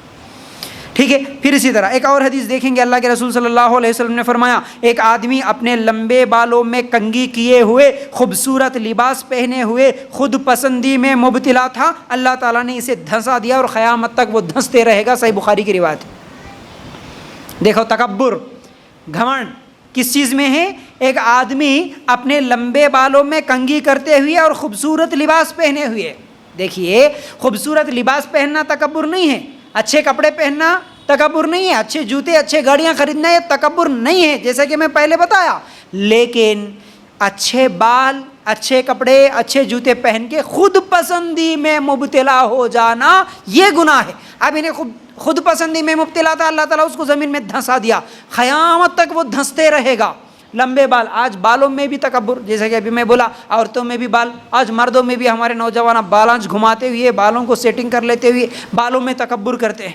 ٹھیک ہے. پھر اسی طرح ایک اور حدیث دیکھیں گے، اللہ کے رسول صلی اللہ علیہ وسلم نے فرمایا ایک آدمی اپنے لمبے بالوں میں کنگھی کیے ہوئے، خوبصورت لباس پہنے ہوئے، خود پسندی میں مبتلا تھا. اللہ تعالیٰ نے اسے دھنسا دیا اور قیامت تک وہ دھنستے رہے گا. صحیح بخاری کی روایت. دیکھو تکبر، گھمنڈ کس چیز میں ہے؟ ایک آدمی اپنے لمبے بالوں میں کنگھی کرتے ہوئے اور خوبصورت لباس پہنے ہوئے. دیکھیے خوبصورت لباس پہننا تکبر نہیں ہے، اچھے کپڑے پہننا تکبر نہیں ہے، اچھے جوتے، اچھے گاڑیاں خریدنا یہ تکبر نہیں ہے، جیسا کہ میں پہلے بتایا. لیکن اچھے بال، اچھے کپڑے، اچھے جوتے پہن کے خود پسندی میں مبتلا ہو جانا یہ گناہ ہے. اب انہیں خود پسندی میں مبتلا تھا، اللہ تعالیٰ اس کو زمین میں دھنسا دیا، قیامت تک وہ دھنستے رہے گا. لمبے بال، آج بالوں میں بھی تکبر، جیسا کہ ابھی میں بولا عورتوں میں بھی بال، آج مردوں میں بھی ہمارے نوجوان بالانچ گھماتے ہوئے، بالوں کو سیٹنگ کر لیتے ہوئے بالوں میں تکبر کرتے ہیں.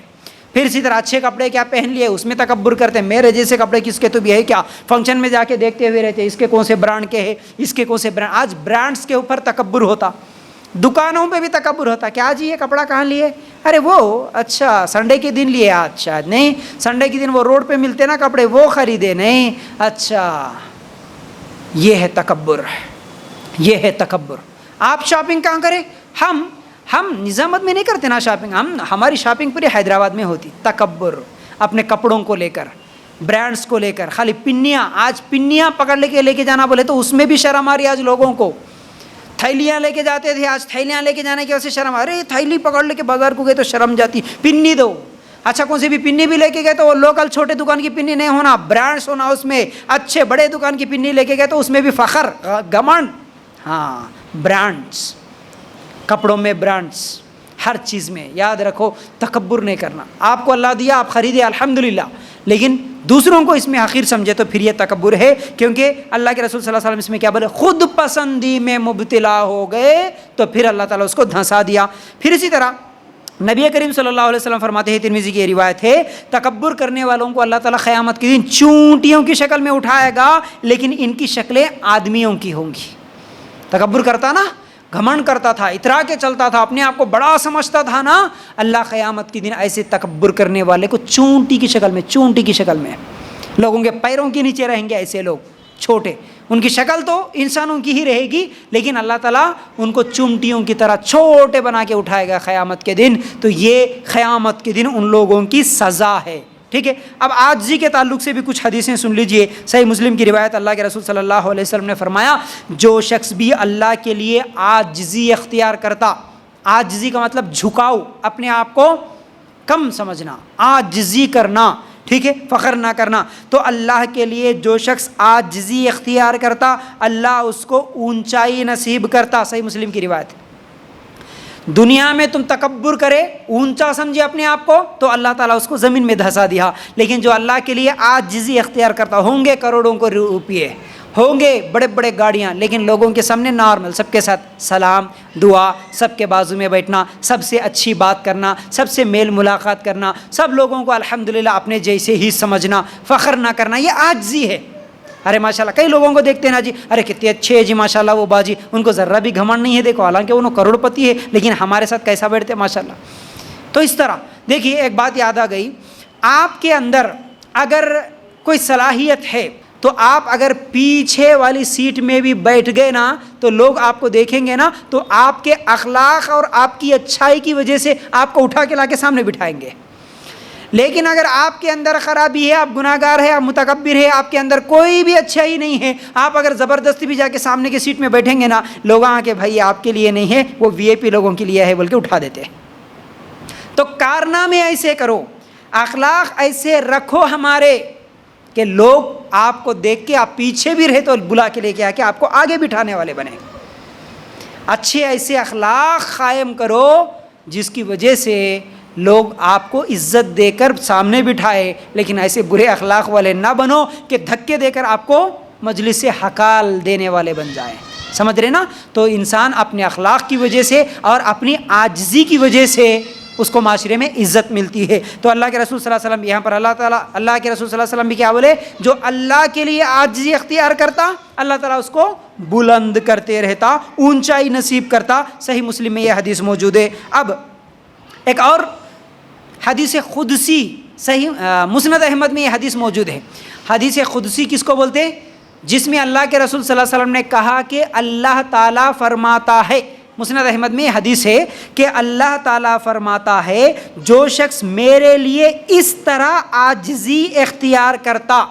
پھر اسی طرح اچھے کپڑے کیا پہن لیے اس میں تکبر کرتے ہیں. میرے جیسے کپڑے کس کے تو بھی ہے کیا، فنکشن میں جا کے دیکھتے ہوئے رہتے ہیں اس کے کون سے برانڈ کے ہے، اس کے کون سے برانڈ. آج برانڈس کے اوپر تکبر ہوتا، دکانوں پہ بھی تکبر ہوتا. کیا جی یہ کپڑا کہاں لیے؟ ارے وہ اچھا سنڈے کے دن لیے، اچھا نہیں سنڈے کے دن وہ روڈ پہ ملتے نا کپڑے وہ خریدے نہیں، اچھا. یہ ہے تکبر، یہ ہے تکبر. آپ شاپنگ کہاں کریں؟ ہم نظامت میں نہیں کرتے نا شاپنگ، ہماری شاپنگ پوری حیدرآباد میں ہوتی. تکبر اپنے کپڑوں کو لے کر، برانڈس کو لے کر. خالی پنیاں، آج پنیاں پکڑ لے کے جانا بولے تو اس میں بھی شرم آ رہی ہے آج لوگوں کو. تھیلیاں لے کے جاتے تھے، آج تھیلیاں لے کے جانے کی وجہ سے شرم. ارے تھیلی پکڑ لے کے بازار کو گئے تو شرم جاتی، پنی دو. اچھا کون سی بھی پنی بھی لے کے گئے تو وہ لوکل چھوٹے دکان کی پنی نہیں ہونا، برانڈس ہونا اس میں. اچھے بڑے دکان کی پنی لے کے گئے تو اس میں بھی فخر، گھمنڈ. ہاں برانڈس، کپڑوں میں برانڈس، ہر چیز میں. یاد رکھو تکبر نہیں کرنا. آپ کو اللہ دیا، آپ خریدے الحمدللہ، لیکن دوسروں کو اس میں حقیر سمجھے تو پھر یہ تکبر ہے. کیونکہ اللہ کے رسول صلی اللہ علیہ وسلم اس میں کیا بولے؟ خود پسندی میں مبتلا ہو گئے تو پھر اللہ تعالیٰ اس کو دھنسا دیا. پھر اسی طرح نبی کریم صلی اللہ علیہ وسلم فرماتے ہیں، ترمذی کی روایت ہے، تکبر کرنے والوں کو اللہ تعالیٰ قیامت کے دن چونٹیوں کی شکل میں اٹھائے گا، لیکن ان کی شکلیں آدمیوں کی ہوں گی. تکبر کرتا نا، گھمنڈ کرتا تھا، اترا کے چلتا تھا، اپنے آپ کو بڑا سمجھتا تھا نا، اللہ قیامت کے دن ایسے تکبر کرنے والے کو چونٹی کی شکل میں لوگوں کے پیروں کے نیچے رہیں گے ایسے لوگ چھوٹے، ان کی شکل تو انسانوں کی ہی رہے گی، لیکن اللہ تعالیٰ ان کو چمٹیوں کی طرح چھوٹے بنا کے اٹھائے گا قیامت کے دن۔ تو یہ قیامت کے دن ان لوگوں کی سزا ہے، ٹھیک ہے۔ اب عاجزی کے تعلق سے بھی کچھ حدیثیں سن لیجئے۔ صحیح مسلم کی روایت، اللہ کے رسول صلی اللہ علیہ وسلم نے فرمایا، جو شخص بھی اللہ کے لیے عاجزی اختیار کرتا، عاجزی کا مطلب جھکاؤ، اپنے آپ کو کم سمجھنا، عاجزی کرنا، ٹھیک ہے، فخر نہ کرنا، تو اللہ کے لیے جو شخص عاجزی اختیار کرتا اللہ اس کو اونچائی نصیب کرتا۔ صحیح مسلم کی روایت۔ دنیا میں تم تکبر کرے، اونچا سمجھے اپنے آپ کو، تو اللہ تعالیٰ اس کو زمین میں دھسا دیا، لیکن جو اللہ کے لیے عاجزی اختیار کرتا، ہوں گے کروڑوں کو روپیے، ہوں گے بڑے بڑے گاڑیاں، لیکن لوگوں کے سامنے نارمل، سب کے ساتھ سلام دعا، سب کے بازو میں بیٹھنا، سب سے اچھی بات کرنا، سب سے میل ملاقات کرنا، سب لوگوں کو الحمدللہ اپنے جیسے ہی سمجھنا، فخر نہ کرنا، یہ عاجزی ہے۔ ارے ماشاءاللہ کئی لوگوں کو دیکھتے ہیں نا جی، ارے کتنے اچھے جی ماشاءاللہ وہ باجی، ان کو ذرہ بھی گھمنڈ نہیں ہے، دیکھو حالانکہ انہوں کروڑ پتی ہے، لیکن ہمارے ساتھ کیسا بیٹھتے ہیں ماشاءاللہ۔ تو اس طرح دیکھیے، ایک بات یاد آ گئی، آپ کے اندر اگر کوئی صلاحیت ہے تو آپ اگر پیچھے والی سیٹ میں بھی بیٹھ گئے نا تو لوگ آپ کو دیکھیں گے نا، تو آپ کے اخلاق اور آپ کی اچھائی کی وجہ سے آپ کو اٹھا کے لا کے سامنے بٹھائیں گے۔ لیکن اگر آپ کے اندر خرابی ہے، آپ گناہ گار ہے، آپ متکبر ہے، آپ کے اندر کوئی بھی اچھائی نہیں ہے، آپ اگر زبردستی بھی جا کے سامنے کی سیٹ میں بیٹھیں گے نا، لوگ آ کے بھائی آپ کے لیے نہیں ہے، وہ وی آئی پی لوگوں کے لیے ہے بول کے اٹھا دیتے ہیں۔ تو کارنامے ایسے کرو، اخلاق ایسے رکھو ہمارے کہ لوگ آپ کو دیکھ کے، آپ پیچھے بھی رہے تو بلا کے لے کے آ کے آپ کو آگے بٹھانے والے بنے۔ اچھے ایسے اخلاق قائم کرو جس کی وجہ سے لوگ آپ کو عزت دے کر سامنے بٹھائے، لیکن ایسے برے اخلاق والے نہ بنو کہ دھکے دے کر آپ کو مجلس سے ہکال دینے والے بن جائیں۔ سمجھ رہے نا؟ تو انسان اپنے اخلاق کی وجہ سے اور اپنی عاجزی کی وجہ سے اس کو معاشرے میں عزت ملتی ہے۔ تو اللہ کے رسول صلی اللہ علیہ وسلم یہاں پر اللہ کے رسول صلی اللہ علیہ وسلم بھی کیا بولے؟ جو اللہ کے لیے عاجزی اختیار کرتا اللہ تعالیٰ اس کو بلند کرتے رہتا، اونچائی نصیب کرتا۔ صحیح مسلم میں یہ حدیث موجود ہے۔ اب ایک اور حدیث قدسی، صحیح مسند احمد میں یہ حدیث موجود ہے۔ حدیث قدسی کس کو بولتے ہیں؟ جس میں اللہ کے رسول صلی اللہ علیہ وسلم نے کہا کہ اللہ تعالیٰ فرماتا ہے، مسند احمد میں یہ حدیث ہے کہ اللہ تعالیٰ فرماتا ہے، جو شخص میرے لیے اس طرح عاجزی اختیار کرتا۔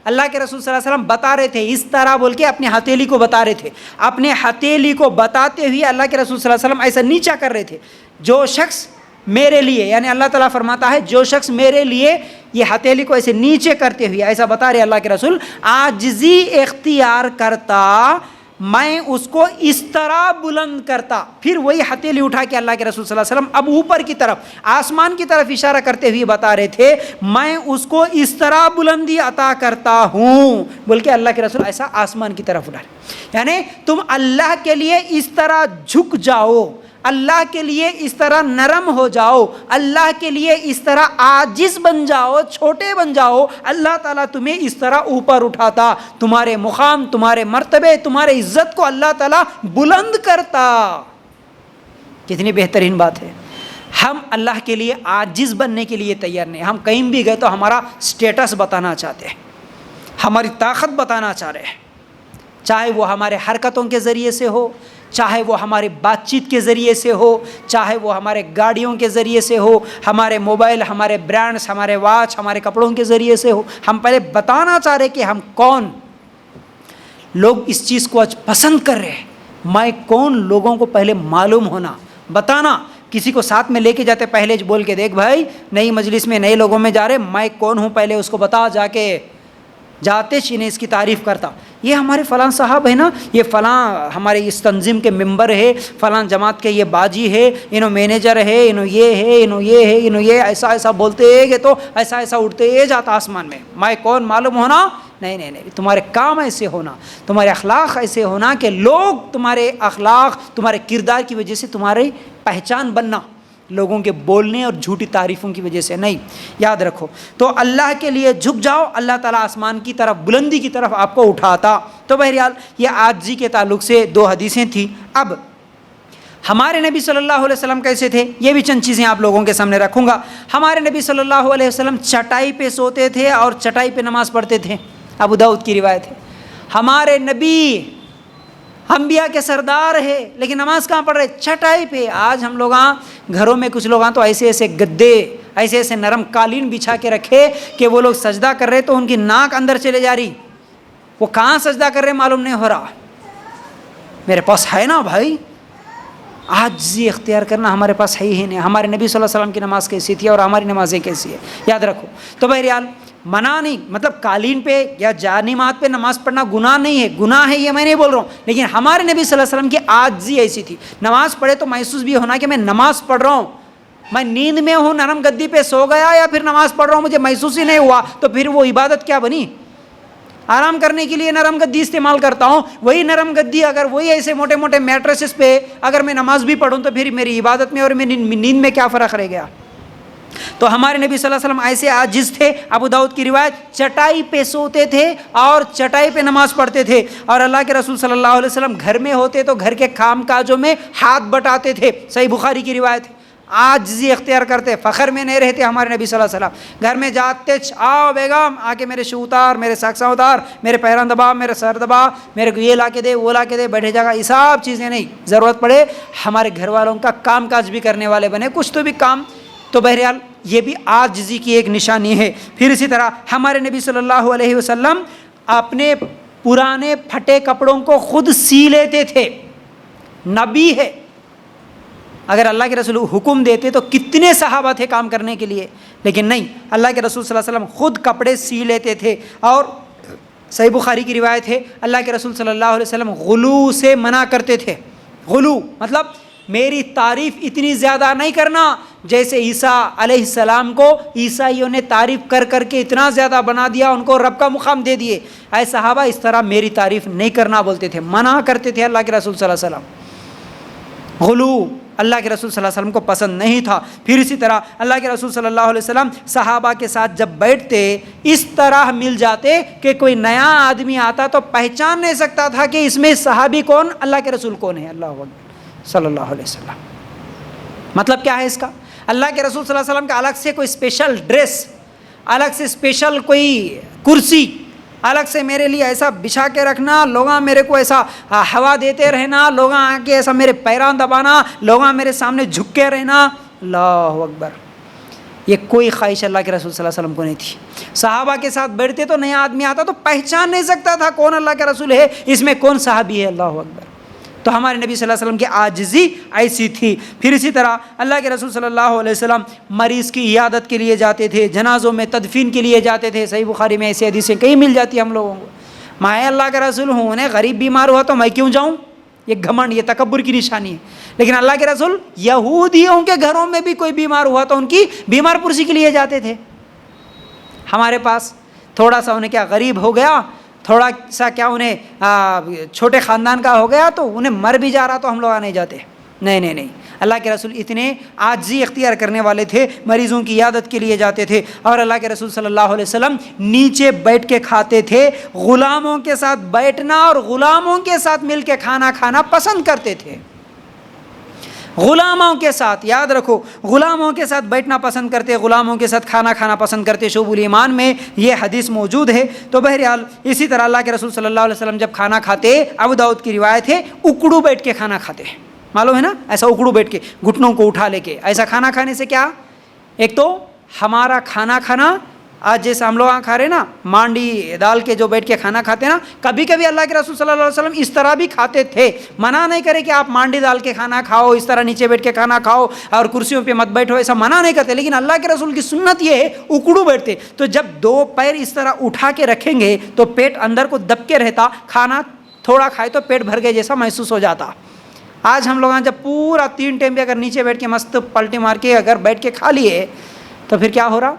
اللہ کے رسول صلی اللہ علیہ وسلم بتا رہے تھے، اس طرح بول کے اپنے ہتھیلی کو بتا رہے تھے، اپنے ہتھیلی کو بتاتے ہوئے اللہ کے رسول صلی اللہ علیہ وسلم ایسا نیچا کر رہے تھے، جو شخص میرے لیے، یعنی اللہ تعالیٰ فرماتا ہے جو شخص میرے لیے، یہ ہتھیلی کو ایسے نیچے کرتے ہوئے ایسا بتا رہے اللہ کے رسول، عاجزی اختیار کرتا، میں اس کو اس طرح بلند کرتا۔ پھر وہی ہتھیلی اٹھا کے اللہ کے رسول صلی اللہ علیہ وسلم اب اوپر کی طرف، آسمان کی طرف اشارہ کرتے ہوئے بتا رہے تھے، میں اس کو اس طرح بلندی عطا کرتا ہوں، بول کے اللہ کے رسول ایسا آسمان کی طرف اٹھا رہے۔ یعنی تم اللہ کے لیے اس طرح جھک جاؤ، اللہ کے لیے اس طرح نرم ہو جاؤ، اللہ کے لیے اس طرح عاجز بن جاؤ، چھوٹے بن جاؤ، اللہ تعالیٰ تمہیں اس طرح اوپر اٹھاتا، تمہارے مقام، تمہارے مرتبے، تمہارے عزت کو اللہ تعالیٰ بلند کرتا۔ کتنی بہترین بات ہے۔ ہم اللہ کے لیے عاجز بننے کے لیے تیار نہیں، ہم کہیں بھی گئے تو ہمارا سٹیٹس بتانا چاہتے ہیں، ہماری طاقت بتانا چاہ رہے ہیں، چاہے وہ ہمارے حرکتوں کے ذریعے سے ہو، چاہے وہ ہماری بات چیت کے ذریعے سے ہو، چاہے وہ ہمارے گاڑیوں کے ذریعے سے ہو، ہمارے موبائل، ہمارے برانڈز، ہمارے واچ، ہمارے کپڑوں کے ذریعے سے ہو، ہم پہلے بتانا چاہ رہے کہ ہم کون۔ لوگ اس چیز کو آج پسند کر رہے ہیں، میں کون، لوگوں کو پہلے معلوم ہونا، بتانا۔ کسی کو ساتھ میں لے کے جاتے پہلے بول کے دیکھ بھائی، نئی مجلس میں نئے لوگوں میں جا رہے، میں کون ہوں پہلے اس کو بتا، جا کے جاتے چینے اس کی تعریف کرتا، یہ ہمارے فلاں صاحب ہے نا، یہ فلاں ہمارے اس تنظیم کے ممبر ہے، فلاں جماعت کے یہ باجی ہے، انہوں مینیجر ہے، انہوں یہ ہے، انہوں یہ ہے، انہوں یہ، ایسا ایسا بولتے گے تو ایسا ایسا اٹھتے جاتا آسمان میں کون معلوم ہونا۔ نہیں نہیں نہیں، تمہارے کام ایسے ہونا، تمہارے اخلاق ایسے ہونا کہ لوگ تمہارے اخلاق، تمہارے کردار کی وجہ سے تمہاری پہچان بننا، لوگوں کے بولنے اور جھوٹی تعریفوں کی وجہ سے نہیں۔ یاد رکھو، تو اللہ کے لیے جھک جاؤ، اللہ تعالیٰ آسمان کی طرف، بلندی کی طرف آپ کو اٹھاتا۔ تو بہرحال یہ عاجزی کے تعلق سے دو حدیثیں تھیں۔ اب ہمارے نبی صلی اللہ علیہ وسلم کیسے تھے، یہ بھی چند چیزیں آپ لوگوں کے سامنے رکھوں گا۔ ہمارے نبی صلی اللہ علیہ وسلم چٹائی پہ سوتے تھے اور چٹائی پہ نماز پڑھتے تھے، ابو داؤد کی روایت ہے۔ ہمارے نبی انبیاء کے سردار ہے، لیکن نماز کہاں پڑھ رہے؟ چٹائی پہ۔ آج ہم لوگ گھروں میں کچھ لوگ تو ایسے ایسے گدے، ایسے ایسے نرم قالین بچھا کے رکھے کہ وہ لوگ سجدہ کر رہے تو ان کی ناک اندر چلے جا رہی، وہ کہاں سجدہ کر رہے معلوم نہیں ہو رہا۔ میرے پاس ہے نا بھائی، عاجزی اختیار کرنا ہمارے پاس ہے ہی نہیں۔ ہمارے نبی صلی اللہ علیہ وسلم کی نماز کیسی تھی اور ہماری نمازیں کیسی ہے، یاد رکھو۔ تو بہرحال منع نہیں، مطلب قالین پہ یا جانماز پہ نماز پڑھنا گناہ نہیں ہے، گناہ ہے یہ میں نہیں بول رہا ہوں، لیکن ہمارے نبی صلی اللہ علیہ وسلم کی عاجزی ایسی تھی۔ نماز پڑھے تو محسوس بھی ہونا کہ میں نماز پڑھ رہا ہوں، میں نیند میں ہوں، نرم گدی پہ سو گیا یا پھر نماز پڑھ رہا ہوں مجھے محسوس ہی نہیں ہوا، تو پھر وہ عبادت کیا بنی؟ آرام کرنے کے لیے نرم گدی استعمال کرتا ہوں، وہی نرم گدی اگر وہی ایسے موٹے موٹے میٹریسز پہ اگر میں نماز بھی پڑھوں تو پھر میری عبادت میں اور میری نیند میں کیا فرق رہ گیا؟ تو ہمارے نبی صلی اللہ علیہ وسلم ایسے عاجز تھے، ابو داؤد کی روایت، چٹائی پہ سوتے تھے اور چٹائی پہ نماز پڑھتے تھے۔ اور اللہ کے رسول صلی اللہ علیہ وسلم گھر میں ہوتے تو گھر کے کام کاجوں میں ہاتھ بٹاتے تھے، صحیح بخاری کی روایت ہے۔ عاجزی اختیار کرتے، فخر میں نہیں رہتے ہمارے نبی صلی اللہ علیہ وسلم۔ گھر میں جاتے، آؤ بیگم آ کے میرے شو اتار، میرے ساکساں اتار، میرے پیران دبا، میرے سر دبا، میرے کو یہ لا کے دے وہ لا کے دے، بیٹھے جگہ، یہ سب چیزیں نہیں۔ ضرورت پڑے ہمارے گھر والوں کا کام کاج بھی کرنے والے بنے، کچھ تو بھی کام۔ تو بہرحال یہ بھی عاجزی کی ایک نشانی ہے۔ پھر اسی طرح ہمارے نبی صلی اللہ علیہ وسلم اپنے پرانے پھٹے کپڑوں کو خود سی لیتے تھے۔ نبی ہے، اگر اللہ کے رسول حکم دیتے تو کتنے صحابہ تھے کام کرنے کے لیے، لیکن نہیں، اللہ کے رسول صلی اللہ علیہ وسلم خود کپڑے سی لیتے تھے۔ اور صحیح بخاری کی روایت ہے، اللہ کے رسول صلی اللہ علیہ وسلم غلو سے منع کرتے تھے۔ غلو مطلب میری تعریف اتنی زیادہ نہیں کرنا، جیسے عیسیٰ علیہ السلام کو عیسائیوں نے تعریف کر کر کے اتنا زیادہ بنا دیا، ان کو رب کا مقام دے دیے، اے صحابہ اس طرح میری تعریف نہیں کرنا بولتے تھے، منع کرتے تھے اللہ کے رسول صلی اللہ علیہ وسلم۔ غلو اللہ کے رسول صلی اللہ علیہ وسلم کو پسند نہیں تھا۔ پھر اسی طرح اللہ کے رسول صلی اللہ علیہ وسلم صحابہ کے ساتھ جب بیٹھتے اس طرح مل جاتے کہ کوئی نیا آدمی آتا تو پہچان نہیں سکتا تھا کہ اس میں صحابی کون، اللہ کے رسول کون ہے، اللہ اکبر صلی اللہ علیہ وسلم۔ مطلب کیا ہے اس کا؟ اللہ کے رسول صلی اللہ علیہ وسلم کا الگ سے کوئی اسپیشل ڈریس، الگ سے اسپیشل کوئی کرسی، الگ سے میرے لیے ایسا بچھا کے رکھنا، لوگاں میرے کو ایسا ہوا دیتے رہنا، لوگاں آ کے ایسا میرے پیران دبانا، لوگاں میرے سامنے جھک کے رہنا، اللہ اکبر، یہ کوئی خواہش اللہ کے رسول صلی اللہ علیہ وسلم کو نہیں تھی۔ صحابہ کے ساتھ بیٹھتے تو نیا آدمی آتا تو پہچان نہیں سکتا تھا کون اللہ کے رسول ہے، اس میں کون صحابی ہے، اللہ اکبر۔ تو ہمارے نبی صلی اللہ علیہ وسلم کی عاجزی ایسی تھی۔ پھر اسی طرح اللہ کے رسول صلی اللہ علیہ وسلم مریض کی عیادت کے لیے جاتے تھے، جنازوں میں تدفین کے لیے جاتے تھے۔ صحیح بخاری میں ایسی حدیثیں کئی مل جاتی ہیں ہم لوگوں کو۔ میں اللہ کا رسول ہوں، انہیں غریب بیمار ہوا تو میں کیوں جاؤں، یہ گھمنڈ، یہ تکبر کی نشانی ہے۔ لیکن اللہ کے رسول یہودیوں کے گھروں میں بھی کوئی بیمار ہوا تو ان کی بیمار پرسی کے لیے جاتے تھے۔ ہمارے پاس تھوڑا سا انہیں کیا غریب ہو گیا، تھوڑا سا کیا انہیں چھوٹے خاندان کا ہو گیا تو انہیں مر بھی جا رہا تو ہم لوگ نہیں جاتے، نہیں نہیں نہیں۔ اللہ کے رسول اتنے عاجزی اختیار کرنے والے تھے، مریضوں کی عیادت کے لیے جاتے تھے۔ اور اللہ کے رسول صلی اللہ علیہ وسلم نیچے بیٹھ کے کھاتے تھے، غلاموں کے ساتھ بیٹھنا اور غلاموں کے ساتھ مل کے کھانا کھانا پسند کرتے تھے۔ غلاموں کے ساتھ، یاد رکھو، غلاموں کے ساتھ بیٹھنا پسند کرتے، غلاموں کے ساتھ کھانا کھانا پسند کرتے۔ شعب الایمان میں یہ حدیث موجود ہے۔ تو بہرحال اسی طرح اللہ کے رسول صلی اللہ علیہ وسلم جب کھانا کھاتے، ابو داؤد کی روایت ہے، اکڑو بیٹھ کے کھانا کھاتے، معلوم ہے نا، ایسا اکڑو بیٹھ کے گھٹنوں کو اٹھا لے کے، ایسا کھانا کھانے سے کیا، ایک تو ہمارا کھانا کھانا آج جیسے ہم لوگ کھا رہے نا مانڈی ڈال کے جو بیٹھ کے کھانا کھاتے ہیں نا، کبھی کبھی اللہ کے رسول صلی اللہ علیہ وسلم اس طرح بھی کھاتے تھے۔ منع نہیں کرے کہ آپ مانڈی ڈال کے کھانا کھاؤ، اس طرح نیچے بیٹھ کے کھانا کھاؤ اور کرسیوں پہ مت بیٹھو، ایسا منع نہیں کرتے، لیکن اللہ کے رسول کی سنت یہ ہے اکڑو بیٹھتے۔ تو جب دو پیر اس طرح اٹھا کے رکھیں گے تو پیٹ اندر کو دب کے رہتا، کھانا تھوڑا کھائے تو پیٹ بھر گئے جیسا محسوس ہو جاتا۔ آج ہم لوگ جب پورا 3 ٹائم بھی اگر نیچے بیٹھ کے مست پلٹی مار کے اگر بیٹھ کے کھا لیے تو پھر کیا ہو رہا،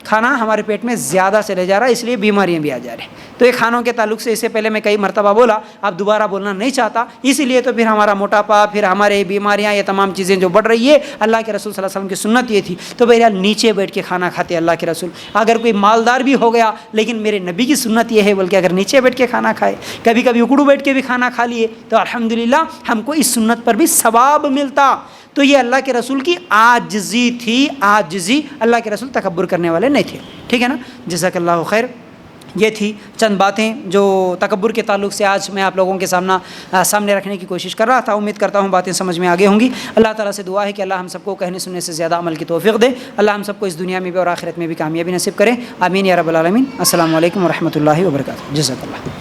کھانا ہمارے پیٹ میں زیادہ چلے جا رہا ہے، اس لیے بیماریاں بھی آ جا رہی ہیں۔ تو یہ کھانوں کے تعلق سے اس سے پہلے میں کئی مرتبہ بولا، اب دوبارہ بولنا نہیں چاہتا، اسی لیے تو پھر ہمارا موٹاپا، پھر ہمارے بیماریاں، یہ تمام چیزیں جو بڑھ رہی ہے، اللہ کے رسول صلی اللہ علیہ وسلم کی سنت یہ تھی۔ تو بہرحال نیچے بیٹھ کے کھانا کھاتے اللہ کے رسول۔ اگر کوئی مالدار بھی ہو گیا لیکن میرے نبی کی سنت یہ ہے بول کے اگر نیچے بیٹھ کے کھانا کھائے، کبھی کبھی اکڑو بیٹھ کے بھی کھانا کھا لیے، تو الحمدللہ ہم کو اس سنت پر بھی ثواب ملتا۔ تو یہ اللہ کے رسول کی عاجزی تھی، عاجزی۔ اللہ کے رسول تکبر کرنے والے نہیں تھے، ٹھیک ہے نا۔ جزاک اللہ خیر۔ یہ تھی چند باتیں جو تکبر کے تعلق سے آج میں آپ لوگوں کے سامنے رکھنے کی کوشش کر رہا تھا۔ امید کرتا ہوں باتیں سمجھ میں آگے ہوں گی۔ اللہ تعالیٰ سے دعا ہے کہ اللہ ہم سب کو کہنے سننے سے زیادہ عمل کی توفیق دے۔ اللہ ہم سب کو اس دنیا میں بھی اور آخرت میں بھی کامیابی نصیب کرے، آمین یا رب العالمین۔ السلام علیکم ورحمۃ اللہ وبرکاتہ۔ جزاک اللہ۔